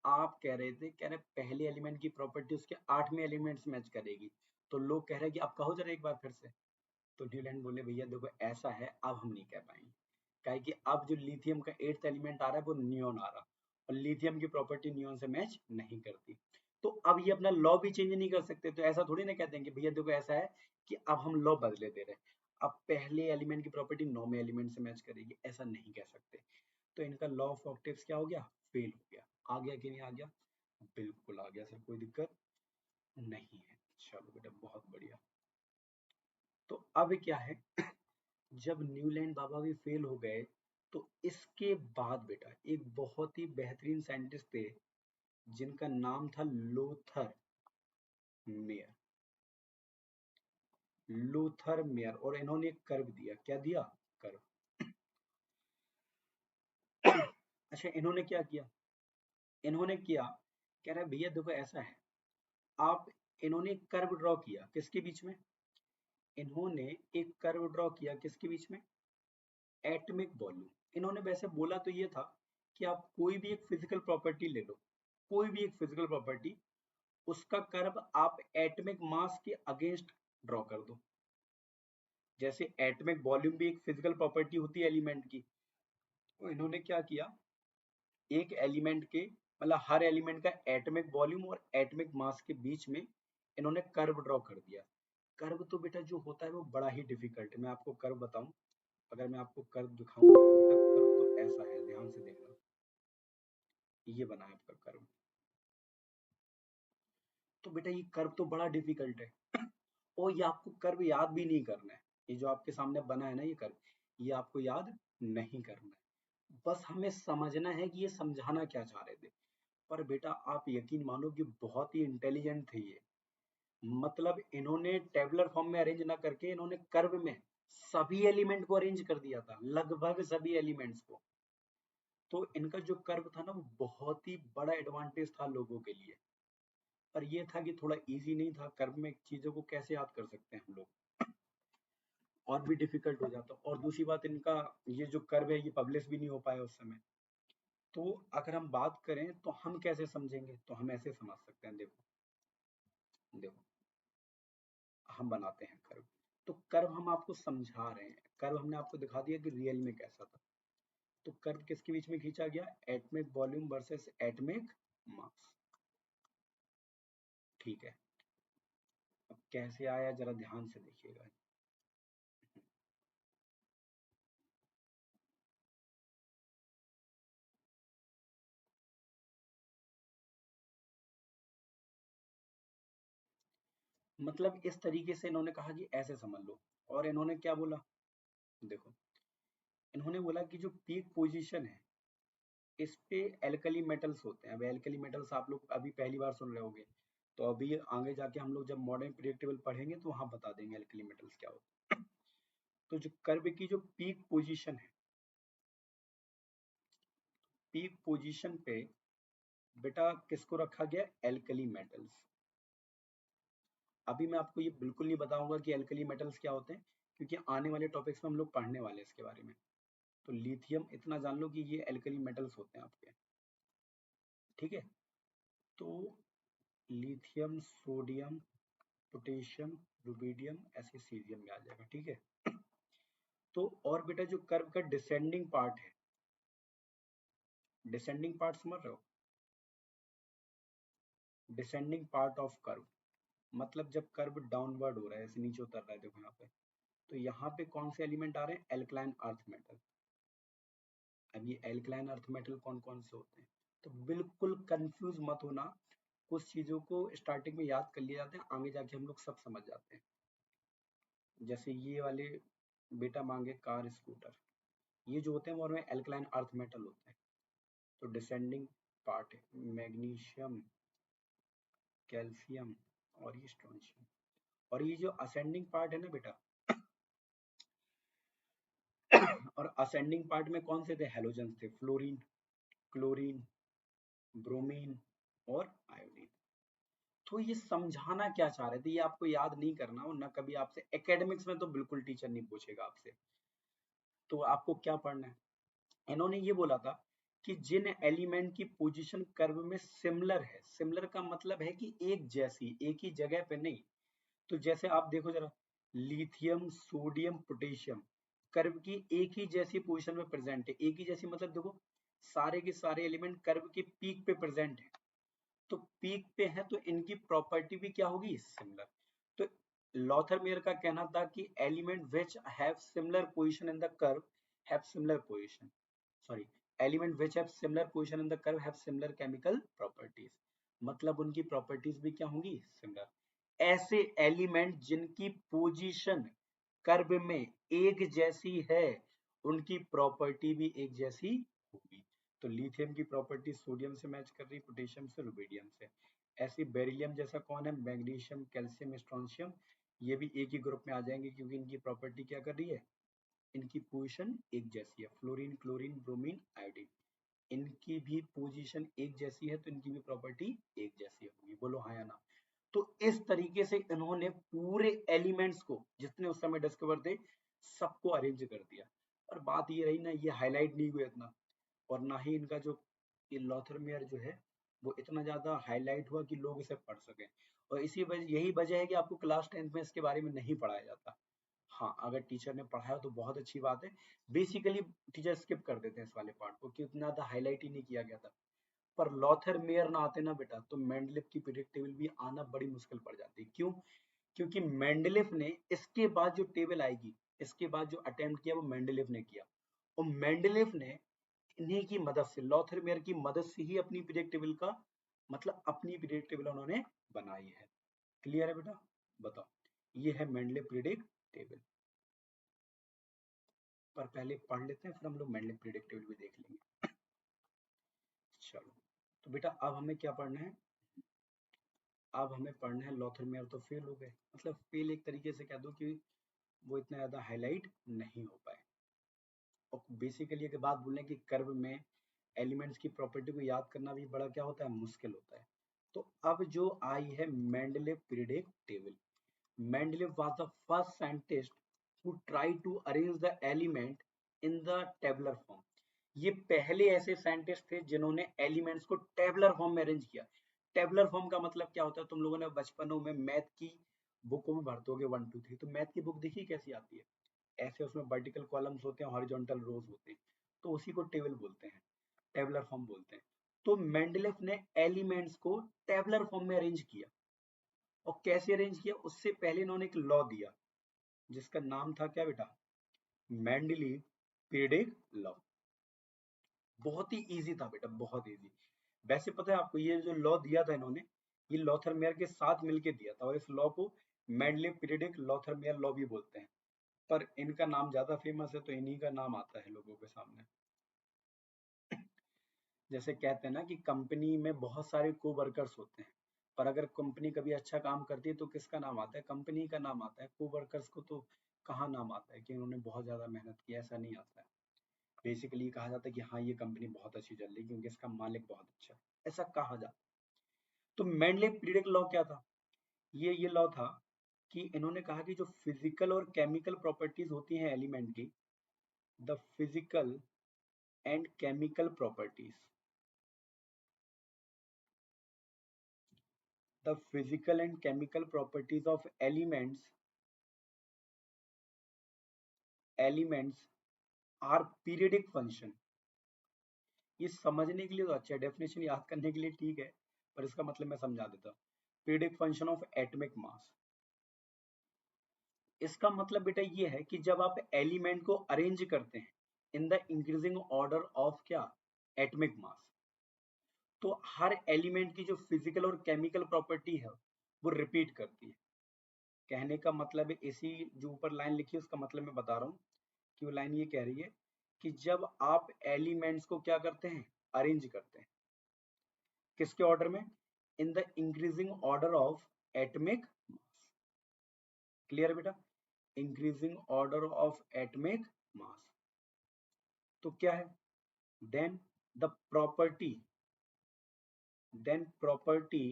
आप कह रहे पहले एलिमेंट की प्रॉपर्टी उसके 8वें एलिमेंट से मैच करेगी। तो लोग कह रहे हैं कि आप कहो जरा एक बार फिर से। तो न्यूलैंड बोले भैया देखो ऐसा है, अब हम नहीं कह पाएंगे, काहे कि अब जो लिथियम का एट्थ एलिमेंट आ रहा है वो नियॉन आ रहा, और लिथियम की प्रॉपर्टी नियॉन से मैच नहीं करती। तो अब ये अपना लॉ भी चेंज नहीं कर सकते, तो ऐसा थोड़ी ना कहते हैं कि भैया देखो ऐसा है कि अब हम लॉ बदले दे रहे हैं, अब पहले एलिमेंट की प्रॉपर्टी 9वें एलिमेंट से मैच करेगी, ऐसा नहीं कह सकते। तो इनका लॉ ऑफ ऑक्टेव्स क्या हो गया? फेल हो गया। आ गया कि नहीं आ गया? बिल्कुल आ गया सर, कोई दिक्कत नहीं है। चलो बेटा बहुत बढ़िया। तो अब क्या है, जब न्यूलैंड बाबा भी फेल हो गए, तो इसके बाद बेटा एक बहुत ही बेहतरीन साइंटिस्ट थे जिनका नाम था लोथर मेयर। लूथर मेयर, और इन्होंने एक कर्व दिया। क्या दिया? कर्व। अच्छा इन्होंने क्या किया? इन्होंने किया, कह रहा है भैया देखो ऐसा है, आप, इन्होंने एक कर्व ड्रॉ किया किसके बीच में? इन्होंने एक कर्व ड्रॉ किया किसके बीच में? Atomic volume. इन्होंने वैसे बोला तो ये था कि आप कोई भी एक फिजिकल प्रॉपर्टी ले लो, कोई भी एक फिजिकल प्रॉपर्टी, उसका कर्व आप एटॉमिक मास के अगेंस्ट ड्रॉ कर दो। जैसे एटॉमिक वॉल्यूम भी एक फिजिकल प्रॉपर्टी होती है एलिमेंट की, तो इन्होंने क्या किया, एक एलिमेंट के, मतलब हर एलिमेंट का एटॉमिक वॉल्यूम और एटॉमिक मास के बीच में इन्होंने कर्व ड्रॉ कर दिया। कर्व तो बेटा जो होता है वो बड़ा ही डिफिकल्ट है। मैं आपको कर्व बताऊं, अगर मैं आपको कर्व दिखाऊं तो बेटा कर्व तो ऐसा है, ध्यान से देखना। ये बना है आपका कर्व। तो बेटा ये कर्व तो बड़ा डिफिकल्ट है, और ये आपको कर्व याद भी नहीं करना है। ये जो आपके सामने बना है ना ये कर्व, ये आपको याद नहीं करना है, बस हमें समझना है कि ये समझाना क्या चाह रहे थे। पर बेटा आप यकीन मानो कि बहुत ही इंटेलिजेंट थे ये। मतलब इन्होंने टेबुलर फॉर्म में अरेंज ना करके इन्होंने कर्व में सभी एलिमेंट को अरेंज कर दिया था, लगभग सभी एलिमेंट्स को। तो इनका जो कर्व था ना वो बहुत ही बड़ा एडवांटेज था लोगों के लिए। पर ये था कि थोड़ा इजी नहीं था, कर्व में चीजों को कैसे याद कर सकते हैं हम लोग, और भी डिफिकल्ट हो जाता। और दूसरी बात, इनका ये जो कर्व है ये पब्लिश भी नहीं हो पाया उस समय। तो अगर हम बात करें तो हम कैसे समझेंगे, तो हम ऐसे समझ सकते हैं। देखो देखो, हम बनाते हैं कर्व। तो कर्व हम आपको समझा रहे हैं, कर्व हमने आपको दिखा दिया कि रियल में कैसा था। तो कर्व किसके बीच में खींचा गया? Atomic volume versus atomic mass. ठीक है, अब कैसे आया जरा ध्यान से देखिएगा। मतलब इस तरीके से इन्होंने कहा कि ऐसे समझ लो। और इन्होंने क्या बोला? देखो, इन्होंने बोला कि जो पीक पोजीशन है इस पे एल्कली मेटल्स होते हैं। अब एल्कली मेटल्स आप लोग अभी पहली बार सुन रहे होंगे, तो अभी आगे जाके हम लोग जब मॉडर्न पीरियड टेबल पढ़ेंगे तो वहां बता देंगे एल्कली मेटल्स क्या होते हैं। तो जो कर्व की जो पीक पोजीशन है, पीक पोजीशन पे बेटा किसको रखा गया? Alkali metals. अभी मैं आपको ये बिल्कुल नहीं बताऊंगा कि एल्कली मेटल्स क्या होते हैं, क्योंकि आने वाले टॉपिक्स में हम लोग पढ़ने वाले हैं इसके बारे में। तो लिथियम इतना जान लो कि ये एल्कली मेटल्स होते हैं आपके। ठीक है, तो लिथियम, सोडियम, पोटेशियम, रुबिडियम ऐसे सीरियम में आ जाएगा। ठीक है, तो और बेटा जो कर्व का डिसेंडिंग पार्ट है, डिसेंडिंग पार्ट समझ रहे हो? डिसेंडिंग पार्ट ऑफ कर्व, मतलब जब कर्व डाउनवर्ड हो रहा है, ऐसे नीचे उतर रहा है, देखो यहाँ पे, तो यहाँ पे कौन से एलिमेंट आ रहे हैं? Alkaline earth metal. अब ये एल्कलाइन अर्थ मेटल कौन कौन से होते हैं? तो बिल्कुल कंफ्यूज मत होना, कुछ चीजों को स्टार्टिंग में याद कर लिए जाते हैं, आगे जाके हम लोग सब समझ जाते हैं। जैसे ये वाले बेटा मांगे कार स्कूटर, ये जो होते हैं वो में एल्कलाइन अर्थ मेटल होते हैं। तो डिसेंडिंग पार्ट है मैग्नीशियम, कैल्शियम और ये स्ट्रोंशियम। और ये जो असेंडिंग पार्ट है ना बेटा, और असेंडिंग पार्ट में कौन से थे, हेलोजन थे, फ्लोरीन, क्लोरीन, ब्रोमीन और आयोडीन। तो ये समझाना क्या चाह रहे थे, ये आपको याद नहीं करना, और ना कभी आपसे एकेडमिक्स में तो बिल्कुल टीचर नहीं पूछेगा आपसे। तो आपको क्या पढ़ना है, इन्होंने ये बोला था कि जिन एलिमेंट की पोजीशन कर्व में सिमिलर है, सिमिलर का मतलब है कि एक जैसी, एक ही जगह पे नहीं। तो जैसे आप देखो जरा, लिथियम, सोडियम, पोटेशियम कर्व की एक ही जैसी पोजीशन में प्रेजेंट है। एक ही जैसी मतलब देखो, सारे के सारे एलिमेंट कर्व के पीक पे प्रेजेंट है। तो पीक पे है तो इनकी प्रॉपर्टी भी क्या होगी, सिमिलर। तो लॉथर मेयर का कहना था कि element which have similar position in the curve have similar position, sorry, element which have similar position in the curve have similar chemical properties, मतलब उनकी प्रॉपर्टीज भी क्या होंगी, सिमिलर। ऐसे एलिमेंट जिनकी पोजीशन कर्व में एक जैसी है, उनकी प्रॉपर्टी भी एक जैसी होगी। तो लिथियम की प्रॉपर्टी सोडियम से मैच कर रही, पोटेशियम से, रुबिडियम से। ऐसे बेरिलियम जैसा कौन है, मैग्नीशियम, कैल्शियम, स्ट्रोंशियम, ये भी एक ही ग्रुप में आ जाएंगे क्योंकि इनकी प्रॉपर्टी क्या कर रही है, इनकी पोजीशन एक जैसी है। फ्लोरीन, क्लोरीन, ब्रोमीन, आयोडीन, इनकी भी पोजीशन एक जैसी है तो इनकी भी प्रॉपर्टी एक जैसी होगी। बोलो हाँ या ना। तो इस तरीके से इन्होंने पूरे एलिमेंट्स को जितने उस समय डिस्कवर थे सबको अरेंज कर दिया। और बात ये रही ना, ये हाईलाइट नहीं हुए इतना, और ना ही इनका जो ये लॉथरमेयर जो है वो इतना ज्यादा हाईलाइट हुआ कि लोग इसे पढ़ सके। और इसी वजह, यही वजह है कि आपको क्लास 10th में इसके बारे में नहीं पढ़ाया जाता। हाँ, अगर टीचर ने पढ़ाया तो बहुत अच्छी बात है। बेसिकली टीचर स्किप कर देते हैं इस वाले पार्ट को, कि उतना ज्यादा हाईलाइट ही नहीं किया गया था। पर लॉथर मेयर ना आते ना बेटा, तो मेंडलीफ की पीरियड टेबल भी आना बड़ी मुश्किल पड़ जाती। क्यों? क्योंकि मेंडलीफ ने इसके बाद जो टेबल आएगी, इसके बाद जो अटेम्प्ट किया वो मेंडलीफ ने किया। और मेंडलीफ ने इन्हीं की मदद से, लॉथर मेयर की मदद से ही अपनी पीरियड टेबल का मतलब अपनी पीरियड टेबल उन्होंने बनाई है। क्लियर है बेटा? बताओ, ये है मेंडलीफ पीरियड टेबल। पर पहले पढ़ लेते हैं, फिर हम लोग मेंडलीफ पीरियड टेबल भी देख लेंगे। चलो, तो बेटा अब हमें क्या पढ़ना है, अब हमें पढ़ना है लॉथर मेयर तो फेल हो गए, मतलब फेल एक तरीके से कह दो कि वो इतना ज्यादा हाईलाइट नहीं हो पाए। और बेसिकली एक बात बोलें कि कर्व में एलिमेंट्स की प्रॉपर्टी को याद करना भी बड़ा क्या होता है, मुश्किल होता है। तो अब जो आई है Mendeleev period table. Mendeleev was the first scientist who try to arrange the element in the tabular form. ये पहले ऐसे साइंटिस्ट थे जिन्होंने एलिमेंट्स को टेबुलर फॉर्म में अरेंज किया। टेबुलर फॉर्म का मतलब क्या होता है, तुम लोगों ने बचपनों में मैथ की बुकों में भरते होगे 1 2 3, तो मैथ की बुक देखी कैसी आती है, ऐसे उसमें वर्टिकल कॉलम्स होते हैं, हॉरिजॉन्टल रोज होते हैं, तो उसी को टेबल बोलते हैं, टेबुलर फॉर्म बोलते हैं। तो मेंडलीफ ने एलिमेंट्स को टेबुलर फॉर्म में अरेंज किया। और कैसे अरेंज किया, उससे पहले इन्होंने एक लॉ दिया जिसका नाम था क्या बेटा, मेंडलीफ पीरियडिक लॉ। बहुत ही इजी था बेटा, बहुत इजी। वैसे पता है आपको, ये जो लॉ दिया था इन्होंने, ये लॉथर मेयर के साथ मिलकर दिया था, और इस लॉ को Mendeleev periodic Lothar mayor law भी बोलते हैं। पर इनका नाम ज्यादा फेमस है तो इन्हीं का नाम आता है लोगों के सामने। जैसे कहते हैं ना कि कंपनी में बहुत सारे को वर्कर्स होते हैं, पर अगर कंपनी कभी अच्छा काम करती है तो किसका नाम आता है, कंपनी का नाम आता है। को वर्कर्स को तो कहाँ नाम आता है कि उन्होंने बहुत ज्यादा मेहनत की, ऐसा नहीं आता है। बेसिकली कहा जाता है कि हाँ ये कंपनी बहुत अच्छी चल रही है क्योंकि इसका मालिक बहुत अच्छा है, ऐसा कहा जाता है। तो मेंडलीफ पीरियडिक लॉ क्या था, ये लॉ था कि इन्होंने कहा कि जो फिजिकल और केमिकल प्रॉपर्टीज होती हैं एलिमेंट की, the physical and chemical properties, the physical and chemical properties of elements are periodic function। ये समझने के लिए तो अच्छा है, डेफिनेशन याद करने के लिए ठीक है, पर इसका मतलब मैं समझा देता हूँ। पीरियडिक फंक्शन ऑफ एटॉमिक मास, इसका मतलब बेटा ये है कि जब आप एलिमेंट को अरेंज करते हैं in the increasing order of क्या, एटॉमिक मास, तो हर एलिमेंट की जो फिजिकल और केमिकल प्रॉपर्टी है वो रिपीट करती है। कहने का मतलब है, इसी जो ऊपर लाइन लिखी है उसका मतलब मैं बता रहा हूँ कि वो लाइन ये कह रही है कि जब आप एलिमेंट्स को क्या करते हैं, अरेंज करते हैं, किसके ऑर्डर में, in the increasing order of atomic mass. Clear है बेटा, increasing order of atomic mass. तो क्या है, then the property, then property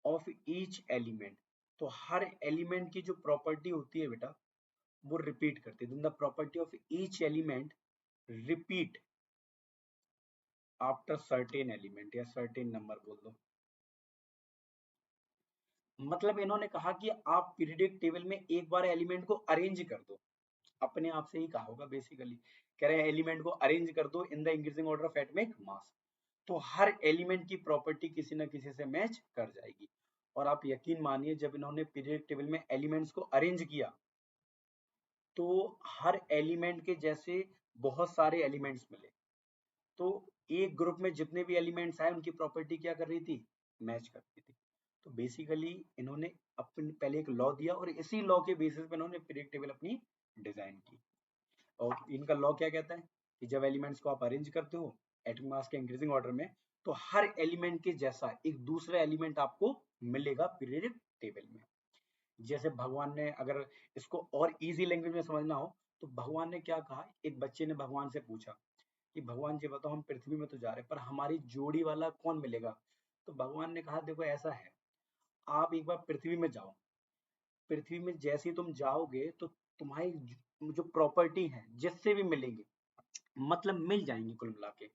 of each element, तो हर एलिमेंट की जो प्रॉपर्टी होती है बेटा वो रिपीट करती है। Then the property of each element repeat after certain element, या सर्टेन नंबर बोल दो। मतलब इन्होंने कहा कि आप पीरियडिक टेबल में एक बार एलिमेंट को अरेंज कर दो, अपने आप से ही कहा होगा बेसिकली, कह रहे हैं एलिमेंट को अरेंज कर दो इन the increasing order of atomic mass, तो हर एलिमेंट की प्रॉपर्टी किसी ना किसी से मैच कर जाएगी। और आप यकीन मानिए जब इन्होंने पीरियडिक टेबल में एलिमेंट्स को अरेंज किया तो हर एलिमेंट के जैसे बहुत सारे एलिमेंट्स मिले, तो एक ग्रुप में जितने भी एलिमेंट्स आए उनकी प्रॉपर्टी क्या कर रही थी, मैच कर रही थी। तो बेसिकली इन्होंने अपने पहले एक लॉ दिया और इसी लॉ के बेसिस पे इन्होंने पीरियडिक टेबल अपनी डिजाइन की। और इनका लॉ क्या कहता है कि जब एलिमेंट्स को आप अरेंज करते हो एटॉमिक मास के इंक्रीजिंग ऑर्डर में, तो हर एलिमेंट के जैसा एक दूसरा एलिमेंट आपको मिलेगा पीरियडिक टेबल में। जैसे भगवान ने, अगर इसको और इजी लैंग्वेज में समझना हो तो भगवान ने क्या कहा, एक बच्चे ने भगवान से पूछा कि भगवान जी बताओ हम पृथ्वी में तो जा रहे हैं पर हमारी जोड़ी वाला कौन मिलेगा। तो भगवान ने कहा देखो ऐसा है, आप एक बार पृथ्वी में जाओ, पृथ्वी में जैसे ही तुम जाओगे तो तुम्हारी जो प्रॉपर्टी है जिससे भी मिलेंगे, मतलब मिल जाएंगी कुल मिला के।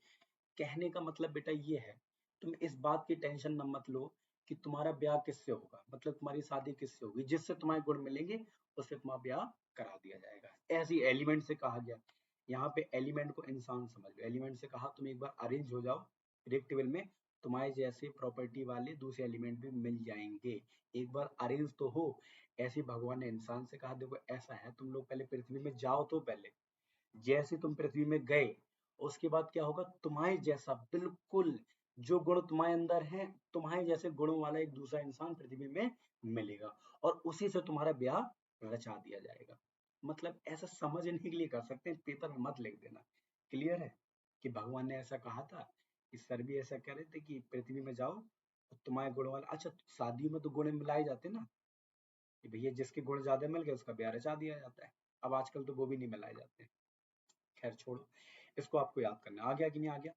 कहने का मतलब बेटा ये है, तुम इस बात की टेंशन न मत लो कि तुम्हारा ब्याह किससे होगा, मतलब तुम्हारी शादी किससे होगी, जिससे तुम्हारे गुण मिलेंगे उससे तुम्हारा ब्याह करा दिया जाएगा। ऐसी एलिमेंट से कहा गया, यहाँ पे एलिमेंट को इंसान समझ लो, एलिमेंट से कहा तुम एक बार अरेंज हो जाओ प्रेडिक्टेबल में, तुम्हारे जैसे प्रॉपर्टी वाले दूसरे एलिमेंट भी मिल जाएंगे, एक बार अरेंज तो हो। ऐसे भगवान ने इंसान से कहा देखो ऐसा है, तुम लोग पहले पृथ्वी में जाओ, तो पहले जैसे तुम पृथ्वी में गए उसके बाद क्या होगा, तुम्हारे जैसा बिल्कुल जो गुण तुम्हारे अंदर है, तुम्हारे जैसे गुणों वाला एक दूसरा इंसान पृथ्वी में मिलेगा और उसी से तुम्हारा ब्याह रचा दिया जाएगा। मतलब ऐसा समझने के लिए कर सकते हैं, पेपर में मत लिख देना। क्लियर है कि भगवान ने ऐसा कहा था, कि सर भी ऐसा कह रहे थे कि पृथ्वी में जाओ और तुम्हारे गुण वाला, अच्छा शादियों में तो गुण मिलाए जाते ना, कि भैया जिसके गुण ज्यादा मिल गए उसका ब्याह रचा दिया जाता है। अब आजकल तो वो भी नहीं मिलाए जाते। खैर छोड़ो, इसको आपको याद करना आ गया कि नहीं आ गया।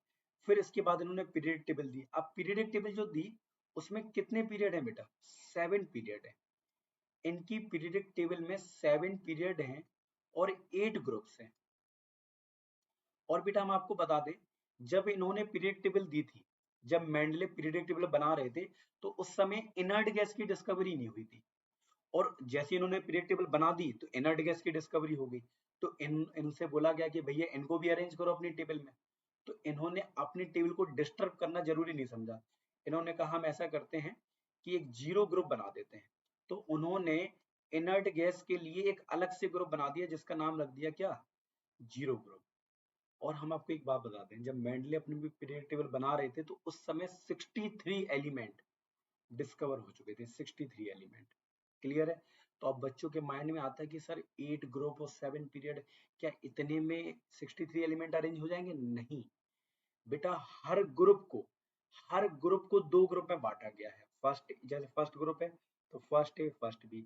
फिर इसके बाद इन्होंने पीरियड टेबल दी। अब पीरियड टेबल जो दी उसमें कितने पीरियड है बेटा, 7 पीरियड है। इनकी पीरियडिक टेबल में 7 पीरियड हैं और 8 ग्रुप्स हैं। और बेटा हम आपको बता दें, जब इन्होंने पीरियड टेबल दी थी, जब मेंडले पीरियडिक टेबल बना रहे थे, तो उस समय इनर्ट गैस की डिस्कवरी नहीं हुई थी। और जैसे इन्होंने पीरियड टेबल बना दी तो इनर्ट गैस की डिस्कवरी हो गई, तो इनसे बोला गया कि भैया इनको भी अरेंज करो अपनी टेबल में। तो इन्होंने अपनी टेबल को डिस्टर्ब करना जरूरी नहीं समझा, इन्होंने कहा हम ऐसा करते हैं कि एक जीरो ग्रुप बना देते हैं। तो उन्होंने इनर्ट गैस के लिए एक अलग से ग्रुप बना दिया जिसका नाम रख दिया क्या, जीरो ग्रुप। और हम आपको एक बात बता दें, जब मेंडले अपनी पीरियड टेबल बना रहे थे तो उस समय 63 एलिमेंट डिस्कवर हो चुके थे, 63 एलिमेंट। क्लियर है। तो अब बच्चों के माइंड में आता है कि सर 8 ग्रुप और 7 पीरियड, क्या इतने में 63 एलिमेंट अरेंज हो जाएंगे, नहीं बेटा, हर ग्रुप को दो ग्रुप में बांटा गया है। फर्स्ट, जैसे फर्स्ट ग्रुप है तो first A first B,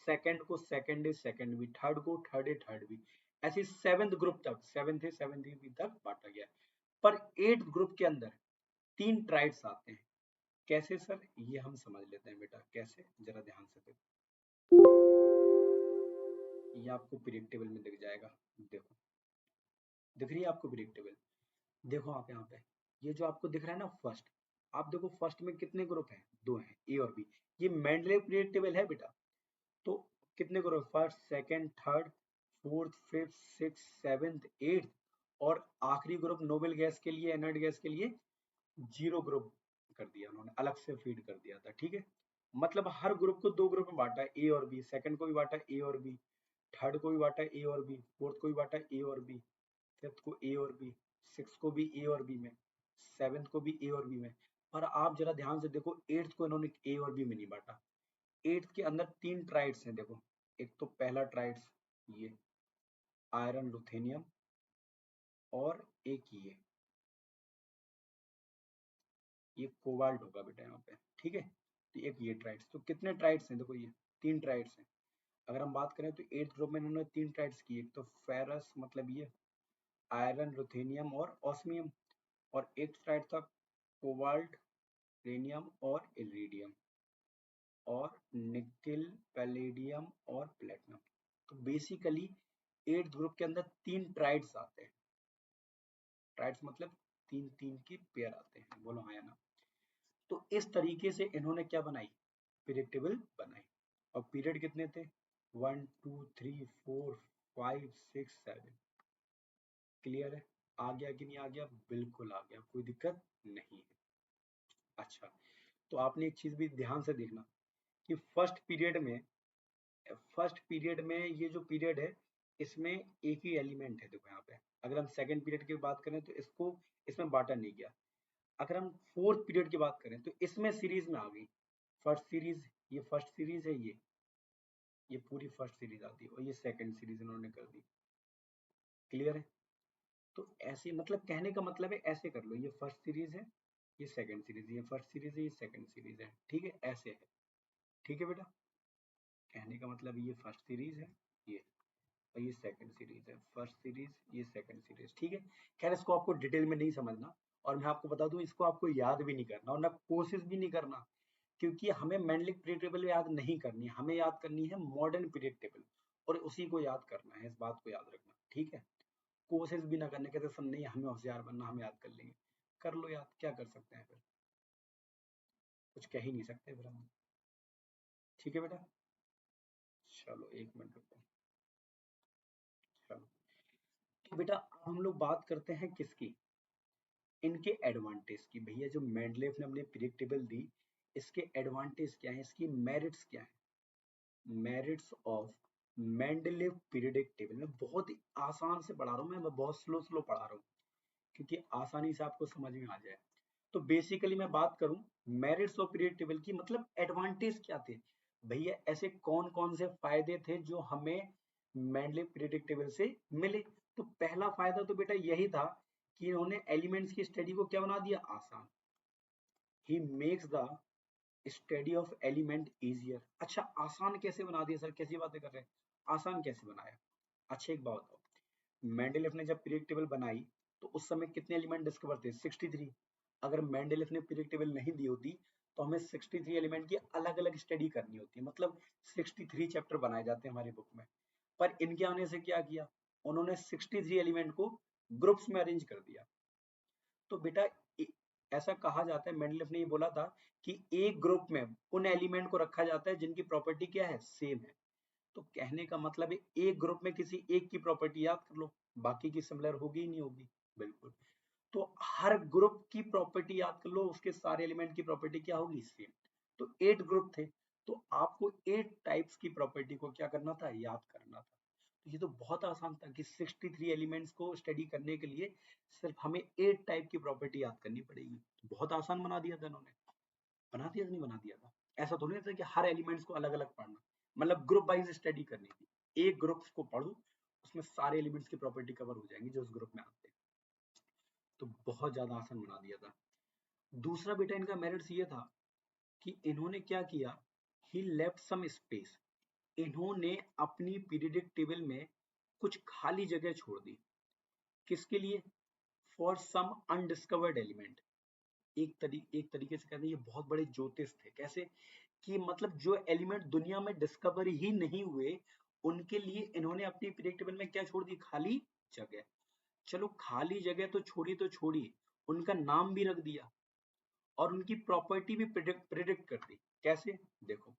second को second A second B, third को थर्ड ए थर्ड बी, ऐसे सेवेंथ ग्रुप तक, सेवेंथ ए सेवेंथ बी तक बांटा गया है। पर 8 ग्रुप के अंदर 3 ट्राइब्स आते हैं। कैसे सर, ये हम समझ लेते हैं बेटा, कैसे जरा ध्यान से देखो, ये आपको पीरियड टेबल में दिख जाएगा। देखो, दिख रही है आपको पीरियड टेबल, देखो आप यहाँ पे, ये जो आपको दिख रहा है ना फर्स्ट, आप देखो फर्स्ट में कितने ग्रुप हैं, दो हैं, ए और बी। ये मेंडले पीरियड टेबल है बेटा। तो कितने group, first second third fourth fifth six seventh eighth, और आखिरी ग्रुप नोबेल गैस के लिए, एनर्ड गैस के लिए जीरो ग्रुप कर दिया उन्होंने, अलग से फीड कर दिया था। ठीक है, मतलब हर ग्रुप को दो ग्रुप में बांटा है, ए और बी, सेकंड को भी बांटा ए और बी, थर्ड को भी बांटा ए और बी, फोर्थ को भी बांटा ए और बी, फिफ्थ को ए और बी, सिक्स को भी ए और बी में, सेवेंथ को भी ए और बी में। पर आप जरा ध्यान से देखो, एट्थ को इन्होंने ए और बी में नहीं बांटा, एट्थ के अंदर 3 ट्राइड्स हैं देखो। एक तो पहला ट्राइड्स ये आयरन लुथेनियम, और एक ये कोबाल्ट होगा बेटा यहाँ पे, ठीक है। तो एक ये ट्राइड्स, तो कितने ट्राइड्स हैं देखो, ये 3 ट्राइड्स हैं। अगर हम बात करें तो एट्थ ग्रुप में इन्होंने 3 ट्राइड्स की, एक तो फेरस मतलब ये आयरन रुथेनियम और ऑस्मियम, और एक ट्राइड था कोबाल्ट रेनियम और इरिडियम, और निकिल पैलेडियम और प्लेटिनम। तो बेसिकली एट्थ ग्रुप के अंदर 3 ट्राइड्स आते हैं। ट्राइड्स मतलब 3 3 की पेयर आते हैं, बोलो हाँ या ना। तो इस तरीके से इन्होंने क्या बनाई, पीरियड टेबल बनाई। और पीरियड कितने थे, 1 2 3 4 5 6 7। क्लियर है, आ गया कि नहीं आ गया, बिल्कुल आ गया, कोई दिक्कत नहीं है। अच्छा, तो आपने एक चीज भी ध्यान से देखना कि फर्स्ट पीरियड में ये जो पीरियड है, इसमें एक ही एलिमेंट है देखो यहाँ पे। अगर हम सेकंड पीरियड की बात करें तो इसको इसमें बांटा नहीं गया। अगर हम फोर्थ पीरियड की बात करें तो इसमें सीरीज में आ गई। फर्स्ट सीरीज, ये फर्स्ट सीरीज है, ये पूरी फर्स्ट सीरीज आती है, और ये सेकंड सीरीज इन्होंने कर दी। क्लियर है, तो ऐसे मतलब कहने का मतलब है ऐसे कर लो, ये फर्स्ट सीरीज है, ये सेकंड सीरीज, ये फर्स्ट सीरीज है, ये सेकंड सीरीज है, ठीक है, ऐसे है। ठीक है बेटा, कहने का मतलब ये फर्स्ट सीरीज है, ये और ये सेकंड सीरीज है, फर्स्ट सीरीज ये सेकंड सीरीज, ठीक है। खैर इसको आपको डिटेल में नहीं समझना, और मैं आपको बता दूं इसको आपको याद भी नहीं करना और ना कोशिश भी नहीं करना, क्योंकि हमें मेंडलिक पीरियड टेबल याद नहीं करनी है, हमें याद करनी है मॉडर्न पीरियड टेबल, और उसी को याद करना है, इस बात को याद रखना, ठीक है। कोशिश भी ना करने के, सब नहीं हमें होशियार बनना, हम याद कर लेंगे, कर लो याद, क्या कर सकते हैं फिर, कुछ कह ही नहीं सकते फिर हम। ठीक है बेटा, चलो एक मिनट रुको। चलो, तो बेटा अब हम लोग बात करते हैं किसकी, इनके एडवांटेज की। भैया जो मेंडलेव ने अपने पीरियड टेबल दी, इसके एडवांटेज क्या है, इसकी मेरिट्स क्या है। Merits of Mendeleev periodic table, मैं बहुत ही आसान से पढ़ा रहा हूँ, मैं बहुत स्लो स्लो पढ़ा रहा हूँ क्योंकि आसानी से आपको समझ में आ जाए। तो बेसिकली मैं बात करूं मेरिट्स ऑफ पीरियड टेबल की, मतलब एडवांटेज क्या थे। भैया ऐसे कौन कौन से फायदे थे जो हमें मेंडलीव पीरियडिक टेबल से मिले। तो पहला फायदा तो बेटा यही था कि इन्होंने एलिमेंट्स की स्टडी को क्या बना दिया, आसान। He makes the study of element easier. अच्छा, आसान कैसे बना दिया सर, कैसी बातें कर रहे हैं, आसान कैसे बनाया। अच्छा एक बात बताओ, मेंडलीव ने जब पीरियड टेबल बनाई तो उस समय कितने एलिमेंट डिस्कवर थे, 63। अगर मेंडलीव ने पीरियड टेबल नहीं दी होती तो हमें 63 एलिमेंट की अलग अलग स्टडी करनी होती, मतलब 63 चैप्टर बनाए जाते हैं हमारी बुक में। पर इनके आने से क्या किया, उन्होंने 63 एलिमेंट को ग्रुप्स में अरेंज कर दिया। तो बेटा ऐसा कहा जाता है, मेंडलीव ने ये बोला था कि एक ग्रुप में उन एलिमेंट को रखा जाता है जिनकी प्रॉपर्टी क्या है, सेम है। तो कहने का मतलब है एक ग्रुप में किसी एक की प्रॉपर्टी याद कर लो, बाकी की सिमिलर होगी ही नहीं होगी, बिल्कुल। तो हर ग्रुप की प्रॉपर्टी याद कर लो, उसके सारे एलिमेंट की प्रॉपर्टी क्या होगी, सेम। तो 8 ग्रुप थे, तो आपको 8 टाइप्स की प्रॉपर्टी को क्या करना था, याद करना था। तो ये तो बहुत आसान था कि 63 एलिमेंट्स को स्टडी करने के लिए सिर्फ हमें 8 टाइप की प्रॉपर्टी याद करनी पड़ेगी। बहुत आसान बना दिया था इन्होंने, बना दिया नहीं बना दिया था। ऐसा थोड़ी ना था कि हर एलिमेंट्स को अलग अलग पढ़ना, मतलब ग्रुप वाइज स्टडी करनी थी। एक ग्रुप को पढ़ो, उसमें सारे एलिमेंट्स की प्रॉपर्टी कवर हो जाएंगी जो उस ग्रुप में आते हैं। तो बहुत ज्यादा आसान बना दिया था। दूसरा बेटा इनका मेरिट्स ये था कि इन्होंने क्या किया, ही लेफ्ट सम स्पेस। इन्होंने अपनी पीरियडिक टेबल में कुछ खाली जगह छोड़ दी, किसके लिए, फॉर सम अनडिस्कवर्ड एलिमेंट। एक तरीके से कहते हैं ये बहुत बड़े ज्योतिष थे। कैसे, कि मतलब जो एलिमेंट दुनिया में डिस्कवर ही नहीं हुए, उनके लिए इन्होंने अपनी पीरियड टेबल में क्या छोड़ दी, खाली जगह। चलो खाली जगह तो छोड़ी, उनका नाम भी रख दिया और उनकी प्रॉपर्टी भी प्रिडिक्ट कर दी। कैसे, देखो,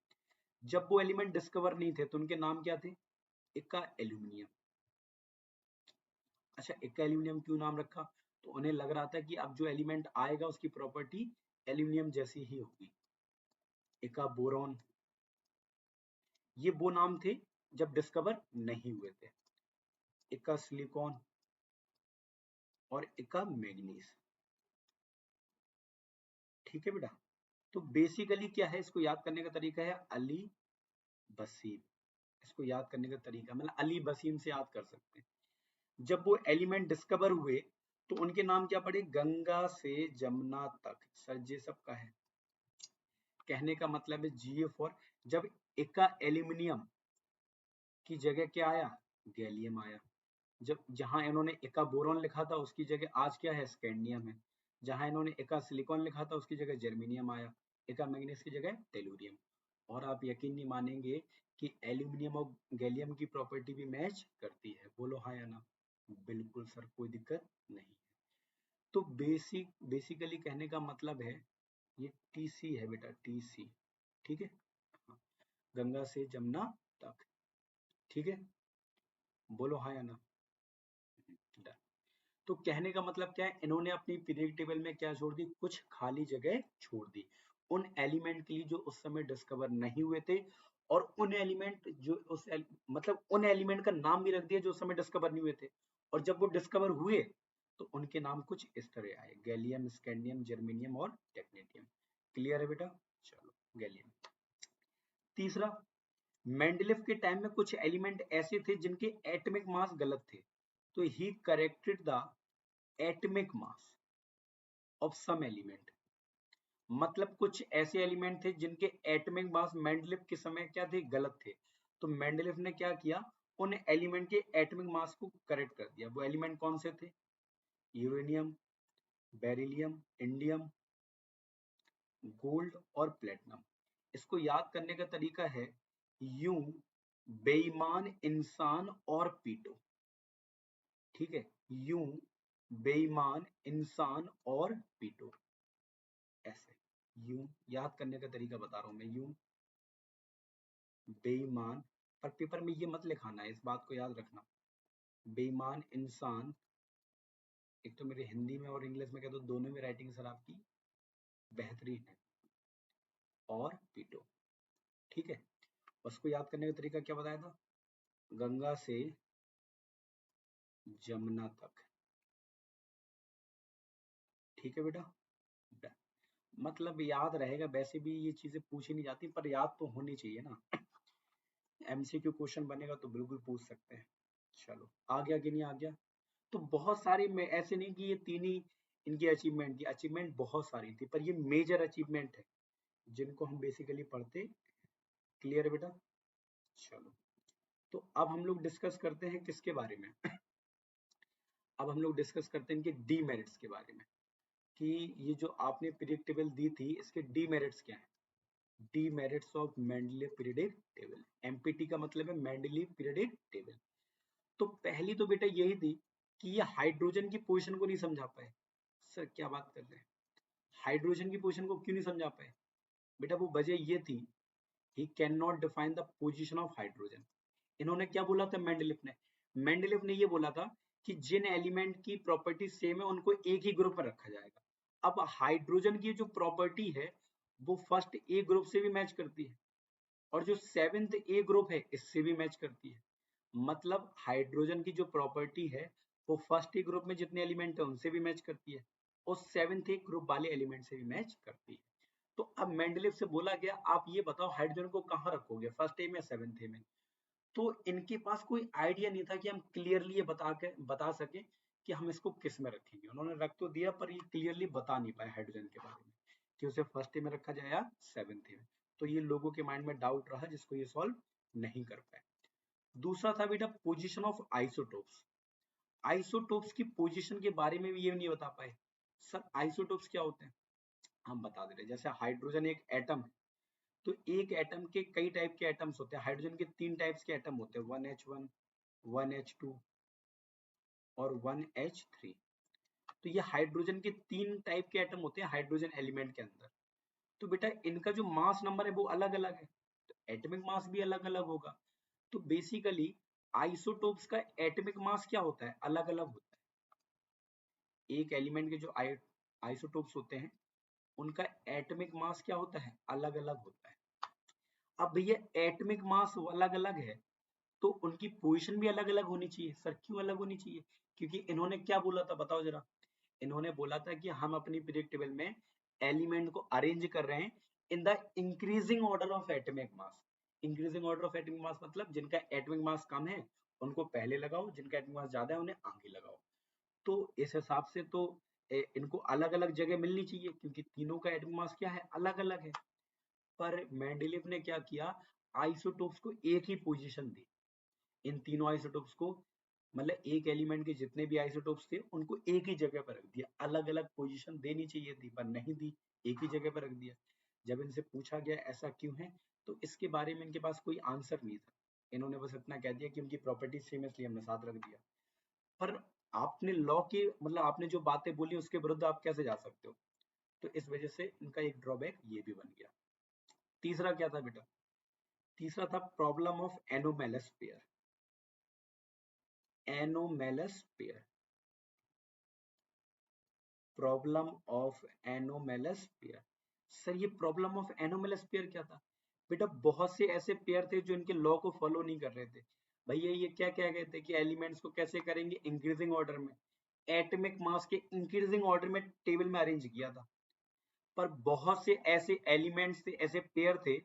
जब वो एलिमेंट डिस्कवर नहीं थे तो उनके नाम क्या थे, इक्का एल्यूमिनियम। अच्छा, इक्का एल्यूमिनियम क्यों नाम रखा, तो उन्हें लग रहा था कि अब जो एलिमेंट आएगा उसकी प्रॉपर्टी एल्यूमिनियम जैसी ही होगी। इक्का बोरॉन, ये वो नाम थे जब डिस्कवर नहीं हुए थे। इक्का सिलिकॉन और इक्का मैग्नीज। ठीक है बेटा, तो बेसिकली क्या है, इसको याद करने का तरीका है अली वसीम। इसको याद करने का तरीका मतलब अली वसीम से याद कर सकते हैं। जब वो एलिमेंट डिस्कवर हुए तो उनके नाम क्या पड़े, गंगा से जमुना तक। सर ये सबका है, कहने का मतलब है GA4। जब एका एल्यूमिनियम की जगह क्या आया, गैलियम आया। जब जहां इन्होंने एका बोरॉन लिखा था उसकी जगह आज क्या है, स्कैंडियम है। जहां इन्होंने एका सिलिकॉन लिखा था उसकी जगह जर्मेनियम आया। एका मैग्नीज की जगह टेलुरियम। और आप यकीन नहीं मानेंगे कि एल्यूमिनियम और गैलियम की प्रॉपर्टी भी मैच करती है। बोलो हाँ या ना। बिल्कुल सर, कोई दिक्कत नहीं है। तो बेसिकली कहने का मतलब है ये TC है बेटा, TC। ठीक है, हाँ, गंगा से जमुना तक। ठीक है, बोलो हाँ या ना। डन। तो कहने का मतलब क्या है, इन्होंने अपनी पीरियडिक टेबल में क्या छोड़ दी, कुछ खाली जगह छोड़ दी उन एलिमेंट के लिए जो उस समय डिस्कवर नहीं हुए थे। और उन एलिमेंट जो मतलब उन एलिमेंट का नाम भी रख दिया जो उस समय डिस्कवर नहीं हुए थे। और जब वो डिस्कवर हुए तो उनके नाम कुछ इस तरह आए, गैलियम, स्कैंडियम, जर्मेनियम और टेक्नेटियम। क्लियर है बेटा, चलो गैलियम। तीसरा, मेंडलीफ के टाइम में कुछ एलिमेंट ऐसे थे जिनके एटॉमिक मास गलत थे, तो ही corrected the atomic mass of some element. मतलब कुछ ऐसे एलिमेंट थे जिनके एटॉमिक मास मेंडलीफ के समय क्या थे, गलत थे। तो मेंडलीफ ने क्या किया, उन एलिमेंट के एटॉमिक मास को करेक्ट कर दिया। वो एलिमेंट कौन से थे, यूरेनियम, बेरिलियम, इंडियम, गोल्ड और प्लेटिनम। इसको याद करने का तरीका है यूं, बेईमान इंसान और पीटो। ठीक है, यूं बेईमान इंसान और पीटो, ऐसे। यूं याद करने का तरीका बता रहा हूं मैं, यूं बेईमान, पर पेपर में ये मत लिखाना है, इस बात को याद रखना। बेईमान इंसान, एक तो मेरे हिंदी में और इंग्लिश में कह दो, दोनों में राइटिंग सर आपकी बेहतरीन है, और पीटो। ठीक है, उसको याद करने का तरीका क्या बताया था, गंगा से जमुना तक। ठीक है बेटा, मतलब याद रहेगा। वैसे भी ये चीजें पूछी नहीं जाती, पर याद तो होनी चाहिए ना। MCQ क्वेश्चन बनेगा तो बिल्कुल पूछ सकते हैं। चलो आ गया कि नहीं आ गया। तो बहुत सारी में ऐसे नहीं कि ये तीन ही इनकी अचीवमेंट थी, अचीवमेंट बहुत सारी थी, पर ये मेजर अचीवमेंट है जिनको हम बेसिकली पढ़ते। क्लियर है बेटा, चलो। तो अब हम लोग डिस्कस करते हैं किसके बारे में, अब हम लोग डिस्कस करते हैं इनके डीमेरिट्स के बारे में, कि ये जो आपने पीरियड टेबल दी थी इसके डीमेरिट्स क्या है। Demerits of Mendeleev periodic table, MPT का मतलब है मेंडलीव पीरियडिक टेबल। तो पहली तो बेटा यही थी कि ये हाइड्रोजन की पोजीशन को नहीं समझा पाए। सर क्या बात कर रहे हैं, हाइड्रोजन की पोजीशन को क्यों नहीं समझा पाए, बेटा वो वजह ये थी, he can not define the position of hydrogen. इन्होंने क्या बोला था मेंडलीफ ने ये बोला था कि जिन एलिमेंट की प्रॉपर्टी सेम है उनको एक ही ग्रुप में रखा जाएगा। अब हाइड्रोजन की जो प्रॉपर्टी है वो फर्स्ट ए ग्रुप से भी मैच करती है, और जो सेवेंथ ए ग्रुप है इससे भी मैच करती है। मतलब हाइड्रोजन की जो प्रॉपर्टी है वो फर्स्ट ए ग्रुप में जितने एलिमेंट है उनसे भी मैच करती है, और सेवेंथ ए ग्रुप वाले एलिमेंट से भी मैच करती है। तो अब मेंडलीव से बोला गया आप ये बताओ हाइड्रोजन को कहाँ रखोगे, फर्स्ट ए में या सेवेंथ ए में। तो इनके पास कोई आइडिया नहीं था कि हम क्लियरली ये बता सके कि हम इसको किस में रखेंगे। उन्होंने रख तो दिया पर ये क्लियरली बता नहीं पाए हाइड्रोजन के बारे में कि उसे फर्स्ट ए में रखा जाए या सेवेंथ ए में। तो ये लोगों के माइंड में डाउट रहा जिसको ये सॉल्व नहीं कर पाए। दूसरा था बेटा पोजीशन ऑफ आइसोटोप्स। आइसोटोप्स की पोजीशन के बारे में भी ये नहीं बता पाए। सर आइसोटोप्स क्या होते हैं, हम बता दे रहे, जैसे हाइड्रोजन एक एटम है, तो एक एटम के कई टाइप के एटम्स होते हैं। हाइड्रोजन के तीन टाइप्स के एटम होते हैं, 1H1, 1H2 और 1H3। तो ये हाइड्रोजन के तीन टाइप के एटम होते हैं हाइड्रोजन एलिमेंट के अंदर। तो बेटा इनका जो मास नंबर है वो अलग अलग है, तो एटॉमिक मास भी अलग अलग होगा। तो बेसिकली आइसोटोप्स का एटॉमिक मास क्या होता है, अलग अलग होता है। एक एलिमेंट के जो आइसोटोप्स होते हैं उनका एटॉमिक मास क्या होता है, अलग अलग होता है। अब भैया एटॉमिक मास अलग अलग है तो उनकी पोजीशन भी अलग अलग होनी चाहिए। सर क्यों अलग होनी चाहिए, क्योंकि इन्होंने क्या बोला था बताओ जरा। इन्होंने बोला था कि हम अपनी पीरियड टेबल में एलिमेंट को अरेंज कर रहे हैं in the increasing order of atomic mass. Increasing order of atomic मास मतलब जिनका एटॉमिक मास कम है उनको पहले लगाओ, जिनका एटॉमिक मास ज्यादा है उन्हें आगे लगाओ। तो इस हिसाब से तो इनको अलग अलग जगह मिलनी चाहिए क्योंकि तीनों का एटॉमिक मास क्या है, अलग अलग है। पर मेंडलीव ने क्या किया, आइसोटोप्स को एक ही पोजीशन दी। इन तीनों आइसोटोप्स को मतलब एक एलिमेंट के जितने भी आइसोटोप्स थे उनको एक ही जगह पर रख दिया। अलग अलग पोजीशन देनी चाहिए थी पर नहीं दी, एक ही जगह पर रख दिया। जब इनसे पूछा गया ऐसा क्यों है तो इसके बारे में इनके पास कोई आंसर नहीं था। इन्होंने बस इतना कह दिया कि उनकी प्रॉपर्टी सेम है इसलिए हमने साथ रख दिया। पर आपने लॉ के मतलब आपने जो बातें बोली उसके विरुद्ध आप कैसे जा सकते हो। तो इस वजह से इनका एक ड्रॉबैक ये भी बन गया। तीसरा क्या था बेटा, तीसरा था problem of anomalous pair. Anomalous pair, problem of anomalous pair. Sir ये प्रॉब्लम ऑफ एनोमेलस पेयर क्या था बेटा, बहुत से ऐसे पेयर थे जो इनके लॉ को फॉलो नहीं कर रहे थे। भैया ये क्या कह गए थे कि एलिमेंट्स को कैसे करेंगे, इंक्रीजिंग ऑर्डर में, एटॉमिक मास के इंक्रीजिंग ऑर्डर में टेबल में अरेंज किया था। पर बहुत से ऐसे एलिमेंट्स थे, ऐसे पेयर थे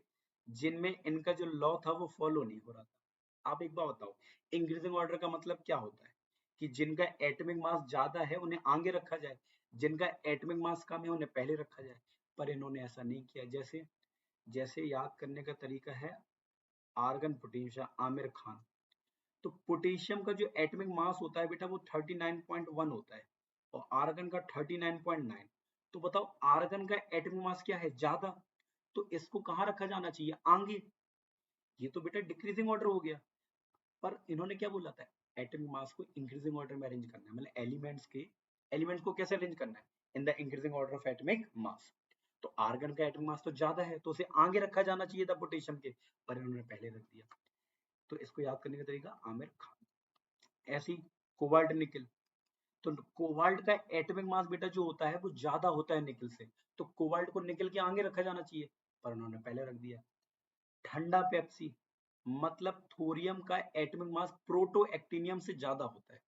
जिनमें इनका जो लॉ था वो फॉलो नहीं हो रहा था। आप एक बात बताओ, इंक्रीजिंग ऑर्डर का मतलब क्या होता है कि जिनका एटॉमिक मास ज्यादा है उन्हें आगे रखा जाए, जिनका एटॉमिक मास कम है उन्हें पहले रखा जाए। पर इन्होंने ऐसा नहीं किया। जैसे जैसे याद करने का तरीका है, आर्गन पोटेंशियल आमिर खान। तो पोटेशियम का जो एटॉमिक मास होता है बेटा वो 39.1 होता है और आर्गन का 39.9। तो बताओ आर्गन का एटॉमिक मास क्या है, ज्यादा, तो इसको कहाँ रखा जाना चाहिए, आगे। ये तो बेटा डिक्रीजिंग ऑर्डर हो गया। पर इन्होंने क्या बोला था, एटॉमिक मास को इंक्रीजिंग ऑर्डर में अरेंज करना है, मतलब एलिमेंट्स को कैसे अरेंज करना है, इन the increasing order of atomic mass. तो आर्गन का एटॉमिक मास तो ज्यादा है तो उसे आगे रखा जाना चाहिए था पोटेशियम के, पर इन्होंने पहले रख दिया। तो इसको याद करने का तरीका आमिर खान। ऐसी कोबाल्ट निकल, तो कोबाल्ट का एटॉमिक मास बेटा जो होता है वो ज्यादा होता है निकल से, तो कोबाल्ट को निकल के आगे रखा जाना चाहिए पर उन्होंने पहले रख दिया। ठंडा पेप्सी, मतलब थोरियम का एटॉमिक मास प्रोटो एक्टिनियम से ज्यादा होता है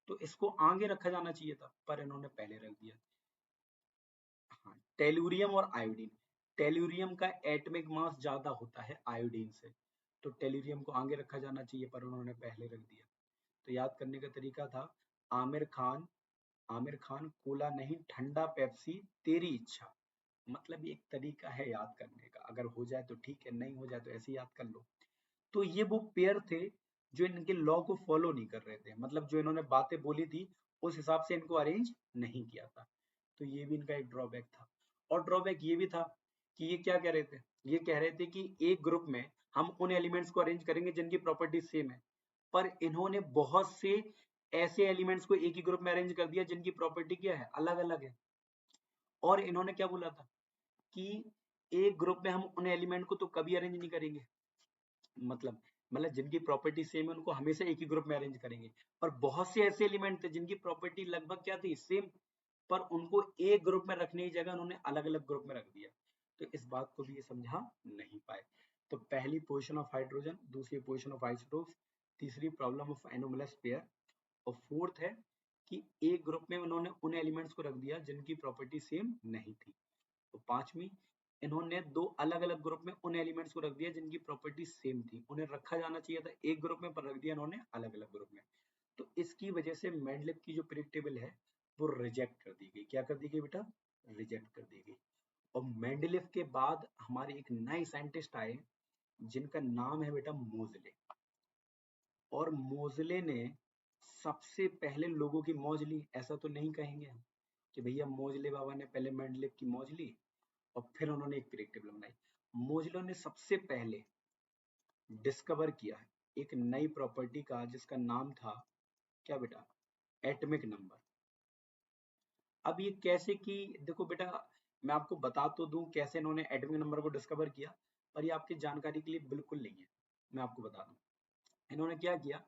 तो इसको आगे रखा जाना चाहिए था पर इन्होंने पहले रख दिया। हाँ, टेलुरियम और आयोडीन, टेलुरियम का एटॉमिक मास ज्यादा होता है आयोडीन से, तो टेलुरियम को आगे रखा जाना चाहिए पर उन्होंने पहले रख दिया। तो याद करने का तरीका था आमिर खान, आमिर खान कोला नहीं ठंडा पेप्सी तेरी इच्छा। मतलब ये एक तरीका है याद करने का, अगर हो जाए तो ठीक है, नहीं हो जाए तो ऐसे ही याद कर लो। तो ये वो पेयर थे जो इनके लॉ को फॉलो नहीं कर रहे थे, मतलब जो इन्होंने बातें बोली थी उस हिसाब से इनको अरेंज नहीं किया था। तो ये भी इनका एक ड्रॉबैक था। और ड्रॉबैक ये भी था कि ये क्या कह रहे थे, ये कह रहे थे कि एक ग्रुप में हम उन एलिमेंट्स को अरेंज करेंगे जिनकी प्रॉपर्टीज सेम है। पर इन्होंने बहुत से ऐसे एलिमेंट्स को एक ही ग्रुप में अरेंज कर दिया जिनकी प्रॉपर्टी क्या है, अलग अलग है। और इन्होंने क्या बोला था कि एक ग्रुप में हम उन एलिमेंट को तो कभी अरेंज नहीं करेंगे, मतलब जिनकी प्रॉपर्टी सेम है उनको हमेशा एक ही ग्रुप में अरेंज करेंगे। पर बहुत से ऐसे एलिमेंट थे जिनकी प्रॉपर्टी लगभग क्या थी, सेम, पर उनको एक ग्रुप में रखने की जगह उन्होंने अलग अलग ग्रुप में रख दिया। तो इस बात को भी ये समझा नहीं पाए। तो पहली पोजीशन ऑफ हाइड्रोजन, दूसरी पोजीशन ऑफ आइसोटोप्स, तीसरी प्रॉब्लम ऑफ एनोमलस पेयर, और फोर्थ है कि एक ग्रुप में उन्होंने उन एलिमेंट्स को रख दिया जिनकी प्रॉपर्टी सेम नहीं थी। तो पांचवी, इन्होंने दो अलग अलग ग्रुप में उन एलिमेंट्स को रख दिया जिनकी प्रॉपर्टी सेम थी, उन्हें रखा जाना चाहिए था एक ग्रुप में पर रख दिया इन्होंने अलग अलग ग्रुप में। तो इसकी वजह से मेंडलीव की जो पीरियड टेबल है वो रिजेक्ट कर दी गई। क्या कर दी गई बेटा, रिजेक्ट कर दी गई। और मेंडलीव के बाद हमारे एक नए साइंटिस्ट आए जिनका नाम है बेटा मोजले। और मोजले ने सबसे पहले लोगों की मौज ली, ऐसा तो नहीं कहेंगे हम कि भैया मोजले बाबा ने पहले मेंडलीव की मौज ली और फिर उन्होंने एक पीरियड टेबल बनाई। मोजले ने सबसे पहले डिस्कवर किया है एक नई प्रॉपर्टी का जिसका नाम था क्या बेटा, एटॉमिक नंबर। अब ये कैसे कि देखो बेटा, मैं आपको बता तो दूं कैसे इन्होंने एटॉमिक नंबर को डिस्कवर किया, पर ये आपकी जानकारी के लिए बिल्कुल नहीं है। मैं आपको बता दूं इन्होंने क्या किया,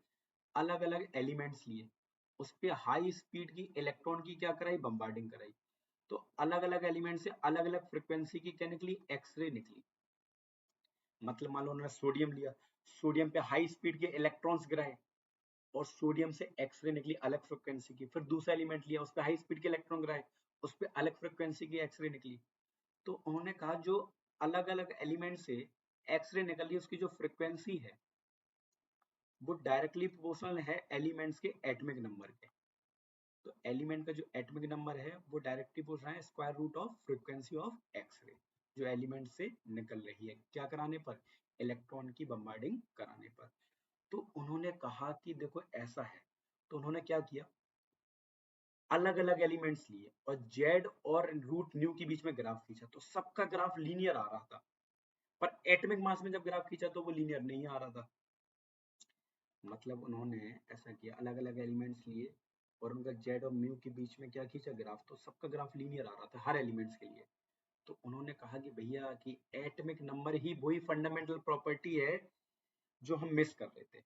अलग अलग एलिमेंट्स लिए, उस पे हाई स्पीड की इलेक्ट्रॉन की क्या कराई, बम्बार्डिंग कराई। तो अलग अलग एलिमेंट से अलग अलग फ्रिक्वेंसी की क्या निकली, एक्सरे निकली। मतलब मान लो उन्होंने सोडियम लिया, सोडियम पे हाई स्पीड के इलेक्ट्रॉन्स गिराए और सोडियम से एक्सरे निकली अलग फ्रिक्वेंसी की। फिर दूसरा एलिमेंट लिया, उस पर हाई स्पीड के इलेक्ट्रॉन गिराए, उस पर अलग फ्रिक्वेंसी की एक्सरे निकली। तो उन्होंने कहा जो अलग अलग एलिमेंट से एक्सरे निकल रही है उसकी जो फ्रिक्वेंसी है वो डायरेक्टली प्रोपोर्शनल है एलिमेंट्स के एटॉमिक नंबर के। तो एलिमेंट का जो एटॉमिक नंबर है वो डायरेक्टली प्रोपोर्शनल है square root of frequency of X-ray जो एलिमेंट से निकल रही है, क्या कराने पर, इलेक्ट्रॉन की बम्बार्डिंग कराने पर। तो उन्होंने कहा कि देखो ऐसा है, तो उन्होंने क्या किया, अलग अलग एलिमेंट्स लिए और जेड और रूट न्यू के बीच में ग्राफ खींचा, तो सबका ग्राफ लीनियर आ रहा था, पर एटॉमिक मास में जब ग्राफ खींचा तो वो लीनियर नहीं आ रहा था। मतलब उन्होंने ऐसा किया, अलग अलग एलिमेंट्स लिए और उनका जेड और म्यू के बीच में क्या खींचा ग्राफ, तो सबका ग्राफ लीनियर आ रहा था हर एलिमेंट्स के लिए। तो उन्होंने कहा कि भैया कि एटॉमिक नंबर ही वही फंडामेंटल प्रॉपर्टी है जो हम मिस कर रहे थे।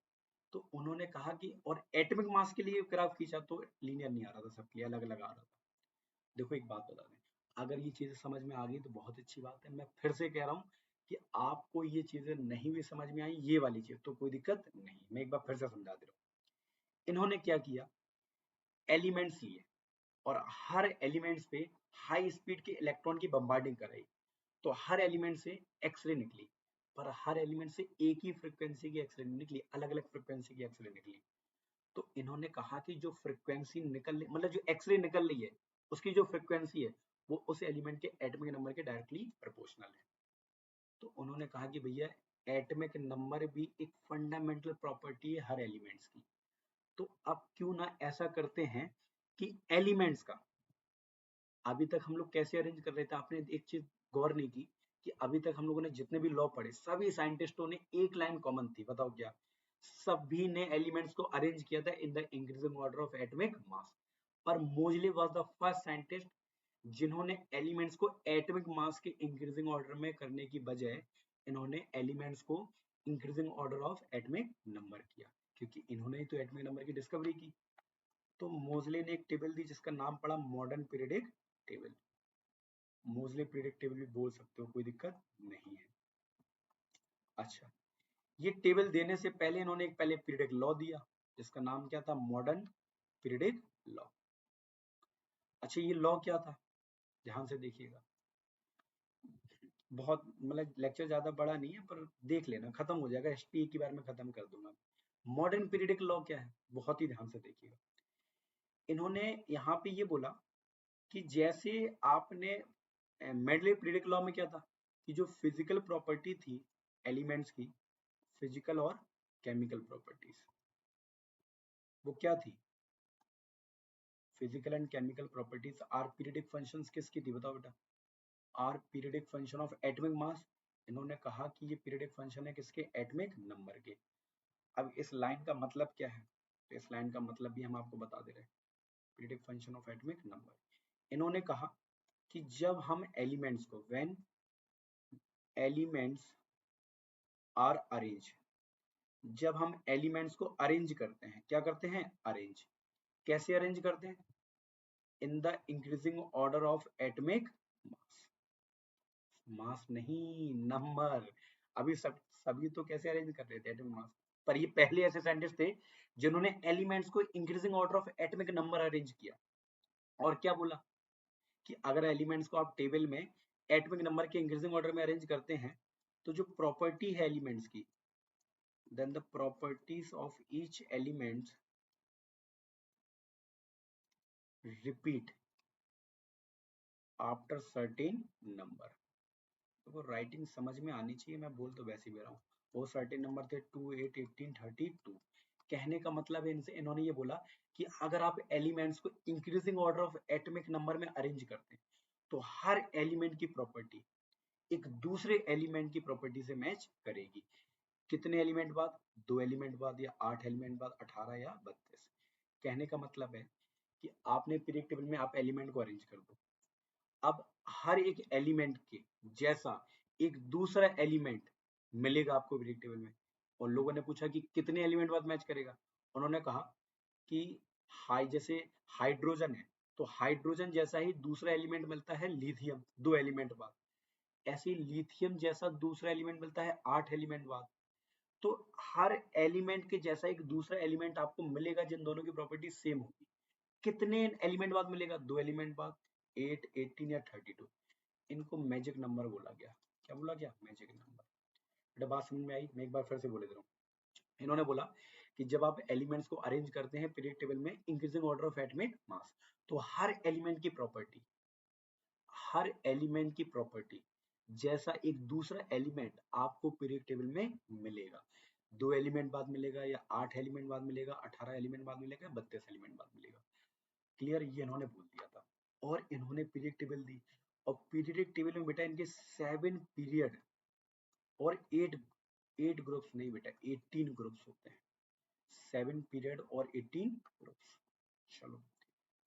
तो उन्होंने कहा कि और एटॉमिक मास के लिए ग्राफ खींचा तो लीनियर नहीं आ रहा था, सबके लिए अलग अलग आ रहा था। देखो एक बात बता दें, अगर ये चीजें समझ में आ गई तो बहुत अच्छी बात है। मैं फिर से कह रहा हूँ कि आपको ये चीजें नहीं भी समझ में आई, ये वाली चीज, तो कोई दिक्कत नहीं, मैं एक बार फिर से समझा दे रहा हूँ। इन्होंने क्या किया, एलिमेंट्स लिए और हर एलिमेंट्स पे हाई स्पीड के इलेक्ट्रॉन की बम्बार्डिंग कराई, तो हर एलिमेंट से एक्सरे निकली, पर हर एलिमेंट से एक ही फ्रिक्वेंसी की एक्सरे निकली, अलग अलग फ्रिक्वेंसी की एक्सरे निकली। तो इन्होंने कहा कि जो फ्रिक्वेंसी निकल मतलब जो एक्सरे निकल रही है उसकी जो फ्रिक्वेंसी है वो उस एलिमेंट के एटॉमिक नंबर के डायरेक्टली प्रोपोर्शनल है। तो उन्होंने कहा कि भैया एटॉमिक नंबर भी एक फंडामेंटल प्रॉपर्टी है हर एलिमेंट्स की। तो अब क्यों ना ऐसा करते हैं कि एलिमेंट्स का अभी तक हम लोग कैसे अरेंज कर रहे थे, आपने एक चीज गौर नहीं की कि अभी तक हम लोगों ने जितने भी लॉ पढ़े सभी साइंटिस्टों ने एक लाइन कॉमन थी, बताओ क्या, सभी ने एलिमेंट्स को अरेंज किया था इन the increasing order of atomic मास। पर मोजली वाज द फर्स्ट साइंटिस्ट जिन्होंने एलिमेंट्स को एटॉमिक मास के इंक्रीजिंग ऑर्डर में करने की बजाय इन्होंने एलिमेंट्स को increasing order of atomic number किया, क्योंकि इन्होंने ही तो एटॉमिक नंबर की डिस्कवरी की। तो मोजले ने एक टेबल दी जिसका नाम पड़ा मॉडर्न पीरियडिक टेबल। मोजले पीरियडिक टेबल भी बोल सकते हो, कोई दिक्कत नहीं है। अच्छा, ये टेबल देने से पहले इन्होंने एक पहले पीरियडिक लॉ दिया जिसका नाम क्या था, मॉडर्न पीरियडिक लॉ। अच्छा, ये लॉ क्या था, ध्यान से देखिएगा, बहुत मतलब लेक्चर ज्यादा बड़ा नहीं है पर देख लेना, खत्म हो जाएगा, एसपी की बार में खत्म कर दूंगा। मॉडर्न पीरियडिक लॉ क्या है, बहुत ही ध्यान से देखिएगा। इन्होंने यहाँ पे ये बोला कि जैसे आपने मेंडले पीरियडिक लॉ में क्या था कि जो फिजिकल प्रॉपर्टी थी एलिमेंट्स की, फिजिकल और केमिकल प्रॉपर्टीज, वो क्या थी, physical and chemical properties are periodic functions किसकी थी, बताओ बेटा, are periodic function of atomic mass. इन्होंने कहा कि ये पीरियडिक फंक्शन है किसके, एटॉमिक नंबर के। अब इस लाइन का मतलब क्या है, तो इस लाइन का मतलब भी हम आपको बता दे रहे हैं, periodic function of atomic number. इन्होंने कहा कि जब हम एलिमेंट्स को, व्हेन एलिमेंट्स आर अरेंज, जब हम एलिमेंट्स को अरेंज करते हैं, क्या करते हैं, अरेंज, कैसे अरेंज करते हैं, in the increasing order of atomic mass, mass नहीं नंबर। अभी सभी तो कैसे अरेंज कर रहे थे, एटॉमिक मास, पर ये पहले ऐसे साइंटिस्ट थे जिन्होंने एलिमेंट्स को increasing order of atomic number arrange किया। और क्या बोला कि अगर एलिमेंट्स को आप टेबल में एटॉमिक नंबर के इंक्रीजिंग ऑर्डर में अरेंज करते हैं तो जो प्रॉपर्टी है एलिमेंट्स की, then the properties of each element repeat after certain number। तो राइटिंग समझ में आनी चाहिए, मैं बोल तो वैसे भी रहा हूँ। वो सर्टेन नंबर थे 2, 8, 18, 32। कहने का मतलब है इनसे, इन्होंने ये बोला कि अगर आप एलिमेंट्स को increasing order of atomic number में अरेंज करते हैं तो हर एलिमेंट की प्रॉपर्टी एक दूसरे एलिमेंट की प्रॉपर्टी से मैच करेगी। कितने एलिमेंट बाद, 2 एलिमेंट बाद, या 8 एलिमेंट बाद, 18 या 32। कहने का मतलब है कि आपने पीरियड टेबल में आप एलिमेंट को अरेंज कर दो, अब हर एक एलिमेंट के जैसा एक दूसरा एलिमेंट मिलेगा आपको पीरियड टेबल में। और लोगों ने पूछा कि कितने एलिमेंट बाद मैच करेगा, उन्होंने कहा कि जैसे हाइड्रोजन है तो हाइड्रोजन जैसा ही दूसरा एलिमेंट मिलता है लिथियम 2 एलिमेंट बाद, ऐसे ही लिथियम जैसा दूसरा एलिमेंट मिलता है 8 एलिमेंट बाद। तो हर एलिमेंट के जैसा एक दूसरा एलिमेंट आपको मिलेगा जिन दोनों की प्रॉपर्टी सेम होगी। कितने एलिमेंट बाद मिलेगा, 2 एलिमेंट बाद, 8, 18 या 32। इनको मैजिक नंबर बोला गया। क्या बोला गया? Magic number. बेटा बात समझ में आई? मैं एक बार फिर से बोले दे रहा हूँ। इन्होंने बोला कि जब आप एलिमेंट्स को अरेंज करते हैं पीरियड टेबल में increasing order of atomic mass, तो हर एलिमेंट की प्रॉपर्टी जैसा एक दूसरा एलिमेंट आपको पीरियड टेबल में मिलेगा। 2 एलिमेंट बाद मिलेगा, या 8 एलिमेंट बाद मिलेगा, 18 एलिमेंट बाद मिलेगा, 32 एलिमेंट बाद मिलेगा। क्लियर? ये इन्होंने बोल दिया था और इन्होंने पीरियड टेबल दी। और पीरियड टेबल में बेटा इनके 7 पीरियड और 8 ग्रुप्स नहीं बेटा 18 ग्रुप्स होते हैं। 7 पीरियड और 18 ग्रुप्स। चलो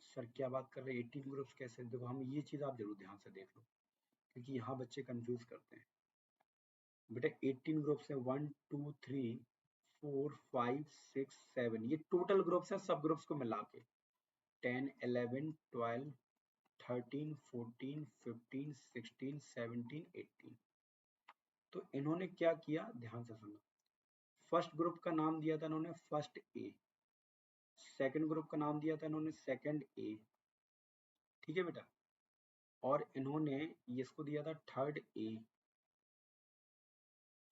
सर क्या बात कर रहे हैं 18 ग्रुप्स कैसे? देखो हम ये चीज आप जरूर ध्यान से देख लो, क्योंकि यहाँ बच्चे कंफ्यूज करते हैं। बेटा 18 ग्रुप्स है, 1 2 3 4 5 6 7, ये टोटल ग्रुप्स है सब ग्रुप्स को मिला के। 10 11 12 13 14 15 16 17 18। तो इन्होंने क्या किया ध्यान से सुनो। फर्स्ट ग्रुप का नाम दिया था इन्होंने फर्स्ट ए, सेकंड ग्रुप का नाम दिया था इन्होंने सेकंड ए, ठीक है बेटा। और इन्होंने इसको दिया था थर्ड ए,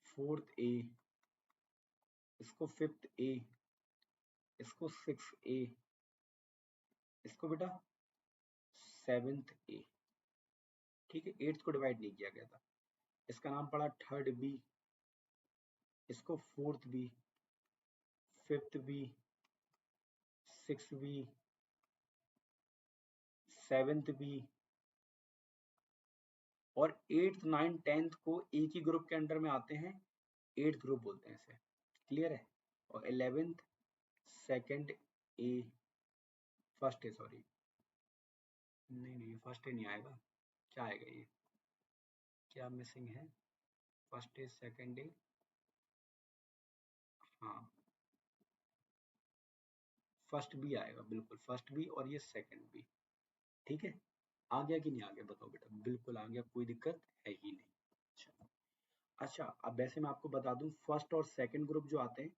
फोर्थ ए, इसको फिफ्थ ए, इसको सिक्स ए, इसको बेटा सेवेंथ ए, ठीक है। एट्थ को डिवाइड नहीं किया गया था। इसका नाम पड़ा थर्ड बी, इसको fourth B, fifth B, six B, seventh B, और एट्थ नाइन टेंथ को एक ही ग्रुप के अंडर में आते हैं, एट्थ ग्रुप बोलते हैं इसे। क्लियर है? और 11th second A, first A, sorry नहीं फर्स्ट ए नहीं आएगा। क्या आएगा ये? क्या मिसिंग है? फर्स्ट ए सेकंड ए, हाँ फर्स्ट बी आएगा, बिल्कुल फर्स्ट बी और ये सेकंड बी। ठीक है, आ गया कि नहीं आ गया बताओ बेटा? बिल्कुल आ गया, कोई दिक्कत है ही नहीं। अच्छा अच्छा, अब वैसे मैं आपको बता दूं फर्स्ट और सेकंड ग्रुप जो आते हैं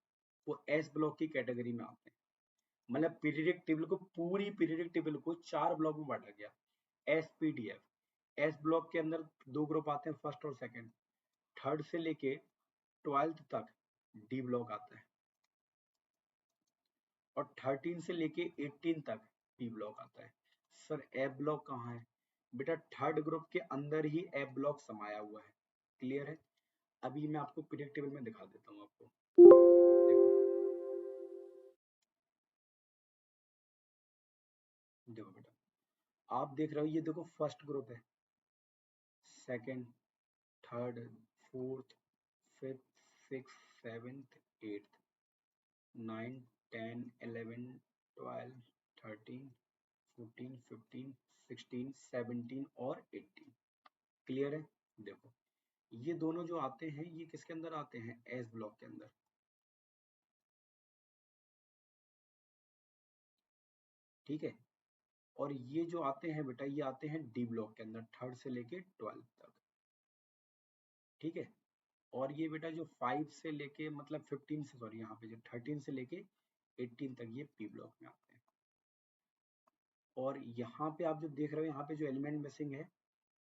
वो एस ब्लॉक की कैटेगरी में आते हैं। मतलब पीरियडिक टेबल को, पूरी पीरियडिक टेबल को 4 ब्लॉक में बांटा गया, S P D F. S block के अंदर 2 ग्रुप आते हैं, फर्स्ट और सेकंड। थर्ड से लेके 12th तक डी ब्लॉक आता है, और 13 से लेके 18 तक पी ब्लॉक आता है। सर ए ब्लॉक कहाँ है? बेटा थर्ड ग्रुप के अंदर ही ए ब्लॉक समाया हुआ है। क्लियर है? अभी मैं आपको पीरियड टेबल में दिखा देता हूँ आपको। देखो देखो बेटा, आप देख रहे हो, ये देखो फर्स्ट ग्रुप है, second, third, fourth, fifth, six, seventh, eighth, 9 10 11 12 13 14 15 16 17 और 18। क्लियर है? देखो ये दोनों जो आते हैं ये किसके अंदर आते हैं? एस ब्लॉक के अंदर। ठीक है, और ये जो आते हैं बेटा ये आते हैं डी ब्लॉक के अंदर, थर्ड से लेके 12 तक। ठीक है, और ये बेटा जो 5 से लेके मतलब 15 से, सॉरी यहाँ पे जो 13 से लेके 18 तक ये पी ब्लॉक में आते हैं। और यहाँ पे आप जो देख रहे हो यहाँ पे जो एलिमेंट मिसिंग है,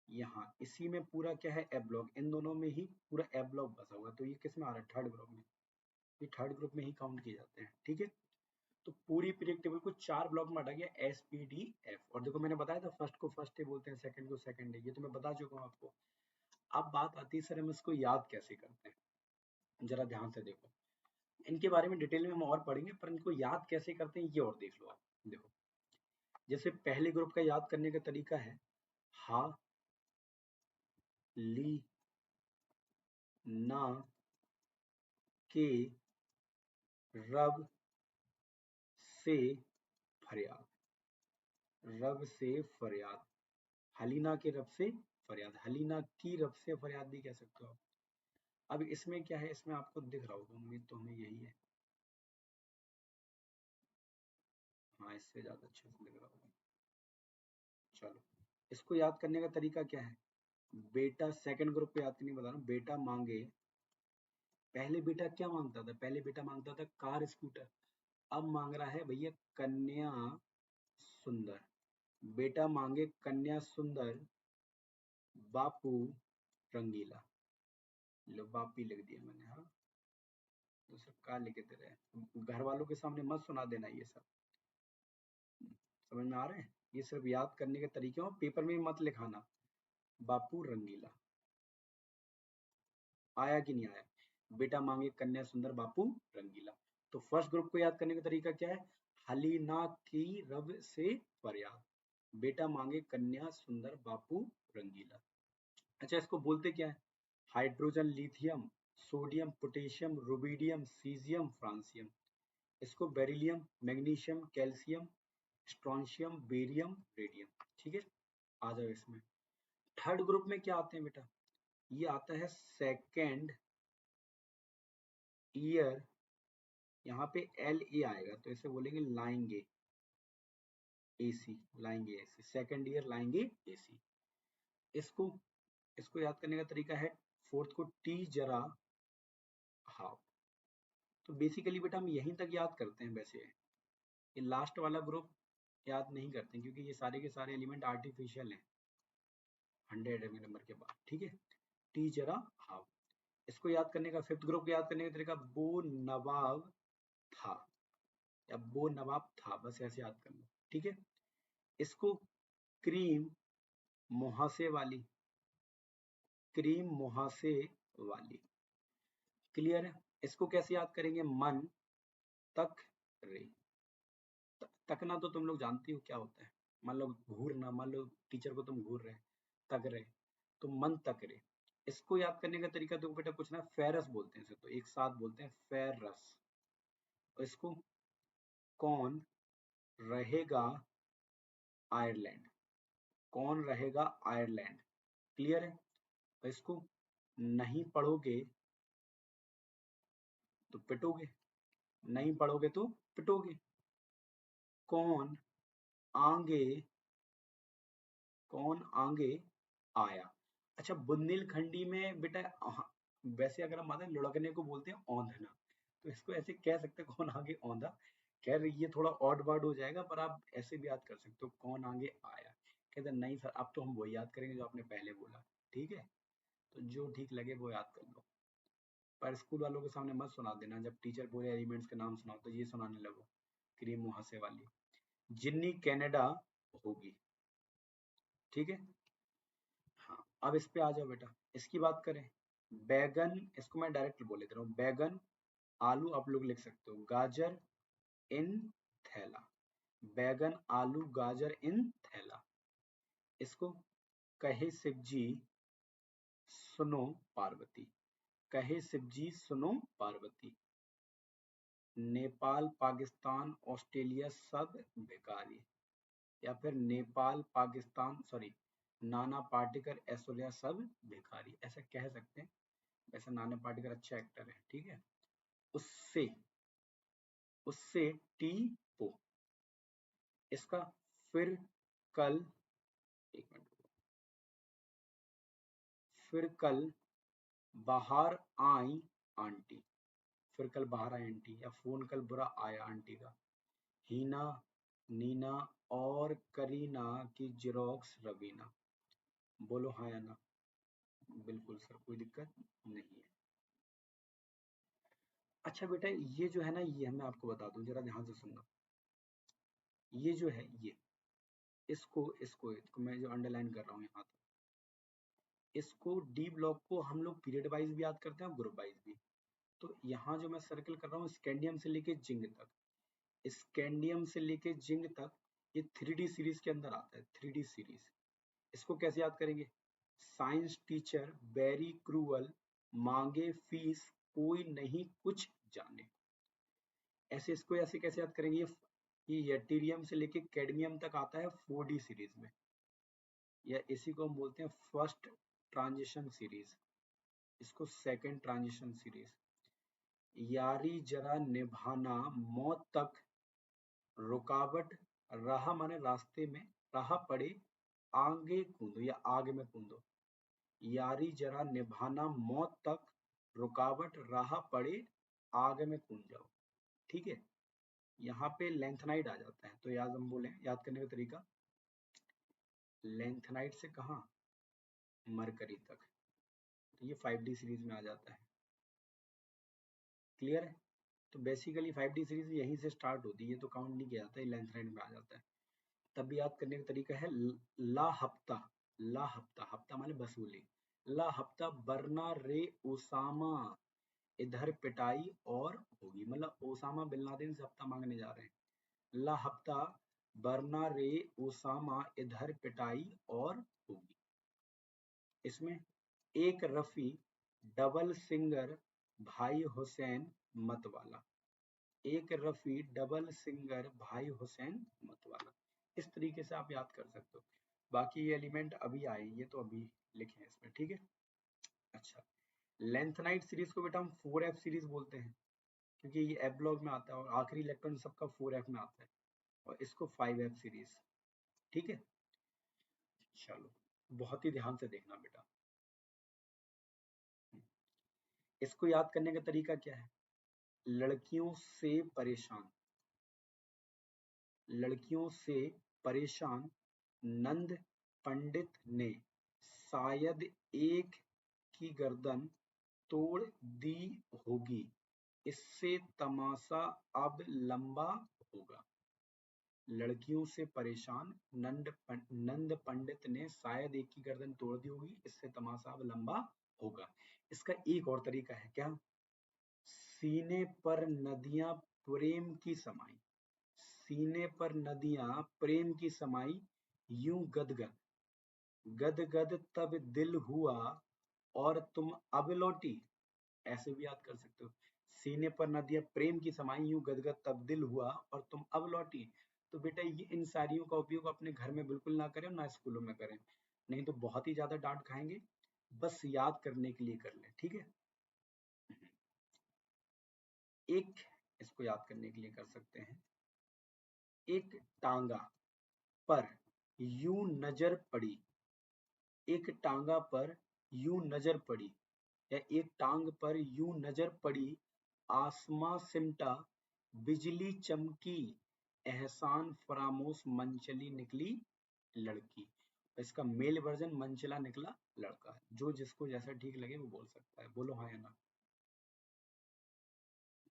यहाँ इसी में पूरा क्या है? ए ब्लॉक। इन दोनों में ही पूरा ए ब्लॉक बसा हुआ है, तो ये किस में आ रहा है? थर्ड ग्रुप में। ये थर्ड ग्रुप में ही काउंट किए जाते हैं। ठीक है, तो पूरी पीरियड टेबल को 4 ब्लॉक में बांटा गया, एस पी डी एफ। और देखो मैंने बताया था फर्स्ट को फर्स्ट डे बोलते हैं, सेकंड को सेकंड डे, ये तो मैं बता चुका हूँ आपको। अब बात आती है सर हम इसको याद कैसे करते हैं। जरा ध्यान से देखो, इनके बारे में डिटेल में हम और पढ़ेंगे, पर इनको याद कैसे करते हैं ये और देख लो आप। देखो जैसे पहले ग्रुप का याद करने का तरीका है, हा ली ना के रब से फरियाद, रब से फरियाद, हलीना के रब से फरियाद, हलीना की रब से फरियाद भी कह सकते हो आप। अब इसमें क्या है, इसमें आपको दिख रहा होगा, उम्मीद तो हमें यही है। हाँ इससे ज्यादा अच्छे से दिख रहा होगा। चलो इसको याद करने का तरीका क्या है? बेटा सेकंड ग्रुप पे याद करने बता रहा हूँ। बेटा मांगे, पहले बेटा क्या मांगता था? पहले बेटा मांगता था कार स्कूटर, अब मांग रहा है भैया कन्या सुंदर। बेटा मांगे कन्या सुंदर, बापू रंगीला। लो बापी लिख दिया मैंने। हाँ, तो सब का लिखे दे रहे, घर वालों के सामने मत सुना देना ये सब। समझ में आ रहे हैं? ये सिर्फ याद करने के तरीके हो, पेपर में भी मत लिखाना। बापू रंगीला आया कि नहीं आया? बेटा मांगे कन्या सुंदर बापू रंगीला। तो फर्स्ट ग्रुप को याद करने का तरीका क्या है? हलीना की रब से फरियाद, बेटा मांगे कन्या सुंदर बापू रंगीला। अच्छा, इसको बोलते क्या है? Hydrogen, lithium, sodium, potassium, rubidium, caesium, francium. इसको beryllium, magnesium, calcium, strontium, barium, radium. ठीक है, आ जाओ इसमें। थर्ड ग्रुप में क्या आते हैं बेटा? ये आता है सेकेंड ईयर, यहाँ पे एल ए आएगा तो इसे बोलेंगे लाएंगे एसी, लाएंगे एसी, सेकेंड ईयर लाएंगे एसी। इसको इसको याद करने का तरीका है, फोर्थ को टी जरा हाफ। तो बेसिकली बेटा हम यहीं तक याद करते हैं वैसे, ये लास्ट वाला ग्रुप याद नहीं करते हैं, क्योंकि ये सारे के सारे एलिमेंट आर्टिफिशियल हैं 100 नंबर के बाद। ठीक है, टी जरा हाफ। इसको याद करने का, फिफ्थ ग्रुप को याद करने का तरीका, बो नवाब था, या बो नवाब था, बस ऐसे याद कर लो। ठीक है, इसको क्रीम मुहासे वाली, क्रीम मुहासे वाली। क्लियर है? इसको कैसे याद करेंगे? मन तक रे। तकना तो तुम लोग जानती हो क्या होता है, मान लो घूरना, मान लो टीचर को तुम घूर रहे, तक रहे, तो मन तक रे। इसको याद करने का तरीका तो बेटा कुछ ना, फेरस बोलते हैं इसे, तो एक साथ बोलते हैं फेरस। और इसको कौन रहेगा आयरलैंड, कौन रहेगा आयरलैंड। क्लियर है? और इसको नहीं पढ़ोगे तो पिटोगे, नहीं पढ़ोगे तो पिटोगे। कौन आगे, कौन आगे आया। अच्छा, बुंदेलखंडी में बेटा वैसे अगर हम माने लुढ़कने को बोलते हैं औंधना, तो इसको ऐसे कह सकते हैं, कौन आगे औंधा। खैर ये थोड़ा ऑड वर्ड हो जाएगा, पर आप ऐसे भी याद कर सकते हो, कौन आगे आया। कहते नहीं सर, अब तो हम वही याद करेंगे जो आपने पहले बोला। ठीक है, तो जो ठीक लगे वो याद कर लो, पर स्कूल वालों के सामने मत सुना देना, जब टीचर पूरे एलिमेंट्स के नाम सुनाओ तो ये सुनाने लगो, क्रीम मुहासे वाली। जिन्नी कनाडा होगी। ठीक है, हाँ, अब इस पे आ जाओ बेटा, इसकी बात करें। बैगन, इसको मैं डायरेक्ट बोल देता हूँ, बैगन आलू आप लोग लिख सकते हो, गाजर इन थैला, बैगन आलू गाजर इन थैला। इसको कहे शिव जी सुनो पार्वती, कहे शिव जी सुनो पार्वती। नेपाल पाकिस्तान ऑस्ट्रेलिया सब भिखारी, या फिर नेपाल पाकिस्तान, सॉरी, नाना पाटेकर ऐश्वर्या सब भिखारी, ऐसा कह सकते हैं। वैसे नाना पाटेकर अच्छा एक्टर है। ठीक है, उससे, उससे टी पो। इसका फिर कल, एक मिनट, फिर कल बाहर आई आंटी, फिर कल बाहर आई आंटी, या फोन कल बुरा आया आंटी का। हीना, नीना और करीना की जेरोक्स रवीना। बोलो हाँ या ना? बिल्कुल सर, कोई दिक्कत नहीं है। अच्छा बेटा, ये जो है ना, ये मैं आपको बता दूं, जरा ध्यान से सुनना। ये जो है, ये इसको मैं जो अंडरलाइन कर रहा हूँ यहाँ, इसको डी ब्लॉक को हम लोग पीरियड वाइज भी याद करते हैं और ग्रुप वाइज भी। तो यहाँ जो मैं सर्कल कर रहा हूँ, स्कैंडियम से लेके जिंक तक, स्कैंडियम से लेके जिंक तक, ये 3D सीरीज के अंदर आता है, 3D सीरीज। इसको कैसे याद करेंगे? साइंस टीचर वेरी क्रूअल, मांगे फीस कोई नहीं कुछ जाने। ऐसे इसको ऐसे कैसे याद करेंगे? ये यटीरियम से लेके कैडमियम तक आता है 4D सीरीज में, या इसी को हम बोलते हैं फर्स्ट ट्रांजिशन सीरीज, इसको सेकंड ट्रांजिशन सीरीज। यारी जरा निभाना मौत तक, रुकावट, राह माने रास्ते में, राह पड़े आगे कूदो या आग में कूदो। यारी जरा निभाना मौत तक, रुकावट राह पड़े आग में कूद जाओ। ठीक है, यहाँ पे लेंथनाइड आ जाता है, तो याद हम बोले, याद करने का तरीका, लेंथनाइड से कहा मरकरी तक, तो ये 5D सीरीज में आ जाता है। क्लियर है? तो बेसिकली 5D सीरीज यहीं से स्टार्ट होती है, ये तो काउंट नहीं किया जाता है, लेंथनाइड में आ जाता है। तब भी याद करने का तरीका है ला हफ्ता, ला हफ्ता, हफ्ता माने वसूली, ला हफ्ता बरना रे ओसामा इधर पिटाई और होगी, मतलब ओसामा बिन लादेन से हफ्ता मांगने जा रहे हैं। ला हफ्ता बरना रे ओसामा इधर पिटाई और होगी। इसमें एक रफी डबल सिंगर भाई हुसैन मतवाला, एक रफी डबल सिंगर भाई हुसैन मतवाला, इस तरीके से आप याद कर सकते हो। बाकी ये एलिमेंट अभी आए, ये तो अभी लिखे हैं इसमें, ठीक है। अच्छा, लेंथनाइट सीरीज को बेटा हम 4F सीरीज बोलते हैं, क्योंकि ये एफ ब्लॉक में आता है और आखिरी इलेक्ट्रॉन सबका 4F में आता है, और इसको 5F सीरीज, ठीक है। चलो, बहुत ही ध्यान से देखना बेटा। इसको याद करने का तरीका क्या है? लड़कियों से परेशान, लड़कियों से परेशान नंद पंडित ने शायद एक की गर्दन तोड़ दी होगी, इससे तमाशा अब लंबा होगा। लड़कियों से परेशान नंद पंडित ने शायद एक की गर्दन तोड़ दी होगी, इससे तमाशा अब लंबा होगा। इसका एक और तरीका है, क्या? सीने पर नदियां प्रेम की समाई, सीने पर नदियां प्रेम की समाई, यूं गदगद, गदगद तब दिल हुआ और तुम अब लौटी, ऐसे भी याद कर सकते हो। सीने पर नदियां प्रेम की समाई, यूं गदगद तब दिल हुआ और तुम अब लौटी। तो बेटा ये इन सारियों का उपयोग अपने घर में बिल्कुल ना करें, ना स्कूलों में करें, नहीं तो बहुत ही ज्यादा डांट खाएंगे। बस याद करने के लिए कर लें, ठीक है। एक, इसको याद करने के लिए कर सकते हैं, एक टांगा पर यूं नजर पड़ी, एक टांगा पर यूं नजर पड़ी, या एक टांग पर यूं नजर पड़ी, आसमां सिमटा बिजली चमकी, एहसान फरामोश मंचली निकली लड़की। इसका मेल वर्जन मंचला निकला लड़का, जो जिसको जैसा ठीक लगे वो बोल सकता है, बोलो हाँ या ना।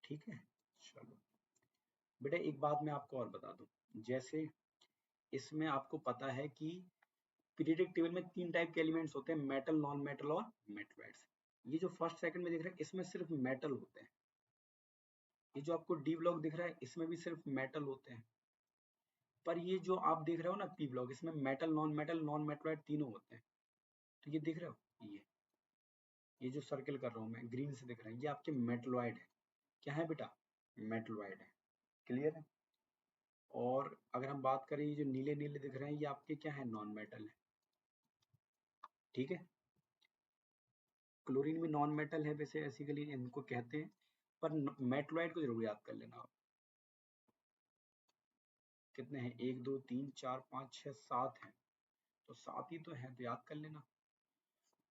ठीक है, चलो बेटा एक बात मैं आपको और बता दूं, जैसे इसमें आपको पता है कि पीरियोडिक टेबल में 3 टाइप के एलिमेंट्स होते हैं, मेटल, नॉन मेटल और मेटलॉइड्स। ये जो फर्स्ट सेकंड में दिख रहा है इसमें सिर्फ मेटल होते हैं, ये जो आपको डी ब्लॉक दिख रहा है इसमें भी सिर्फ मेटल होते हैं, पर ये जो आप देख रहे हो ना पी ब्लॉक, इसमें मेटल, नॉन मेटलॉइड तीनों होते हैं। तो ये दिख रहे हो, ये जो सर्किल कर रहा हूँ मैं ग्रीन से दिख रहा है, ये आपके मेटलॉइड है। क्या है बेटा? मेटलॉइड है। क्लियर है? और अगर हम बात करें ये जो नीले नीले दिख रहे हैं ये आपके क्या है? नॉन मेटल है। ठीक है, क्लोरीन भी नॉन मेटल है वैसे बेसिकली इनको कहते हैं, पर मेटलॉइड को जरूर याद कर लेना आप। कितने हैं? 1 2 3 4 5 6 7 हैं, तो 7 ही तो है, तो याद कर लेना।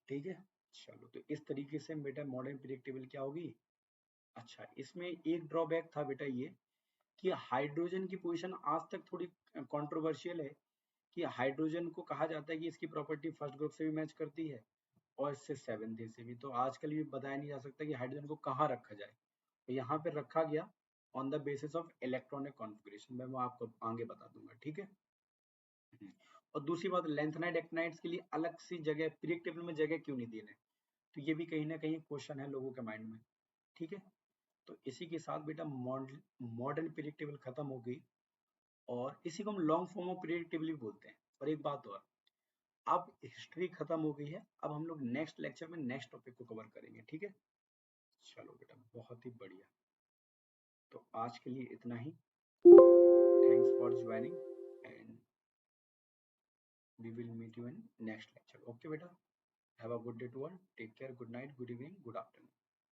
ठीक है, चलो तो इस तरीके से बेटा मॉडर्न पीरियड टेबल क्या होगी। अच्छा, इसमें एक ड्रॉबैक था बेटा ये, कि हाइड्रोजन की पोजीशन आज तक थोड़ी कंट्रोवर्शियल है, कि हाइड्रोजन को कहा जाता है कि इसकी प्रॉपर्टी फर्स्ट ग्रुप से भी मैच करती है और इससे सेवंथ डे से भी, तो आजकल ये बताया नहीं जा सकता कि हाइड्रोजन को कहाँ रखा जाए, तो यहाँ पे रखा गया on the basis of electronic configuration, मैं वो आपको आगे बता दूंगा। ठीक है, और दूसरी बात, लेंथनाइट एक्टिनाइट्स के लिए अलग सी जगह पीरियड टेबल में जगह क्यों नहीं दी है, तो ये भी कहीं ना कहीं क्वेश्चन है लोगों के माइंड में। ठीक है, तो इसी के साथ बेटा मॉडर्न पीरियड टेबल खत्म हो गई, और इसी को हम long form of period table भी बोलते हैं। और एक बात और, अब हिस्ट्री खत्म हो गई है, अब हम लोग नेक्स्ट लेक्चर में नेक्स्ट टॉपिक को कवर करेंगे। ठीक है, चलो बेटा बहुत ही बढ़िया, तो आज के लिए इतना ही। Thanks for joining and we will meet you in next lecture. Okay बेटा, have a good day to all, take care, good night, good evening, good afternoon.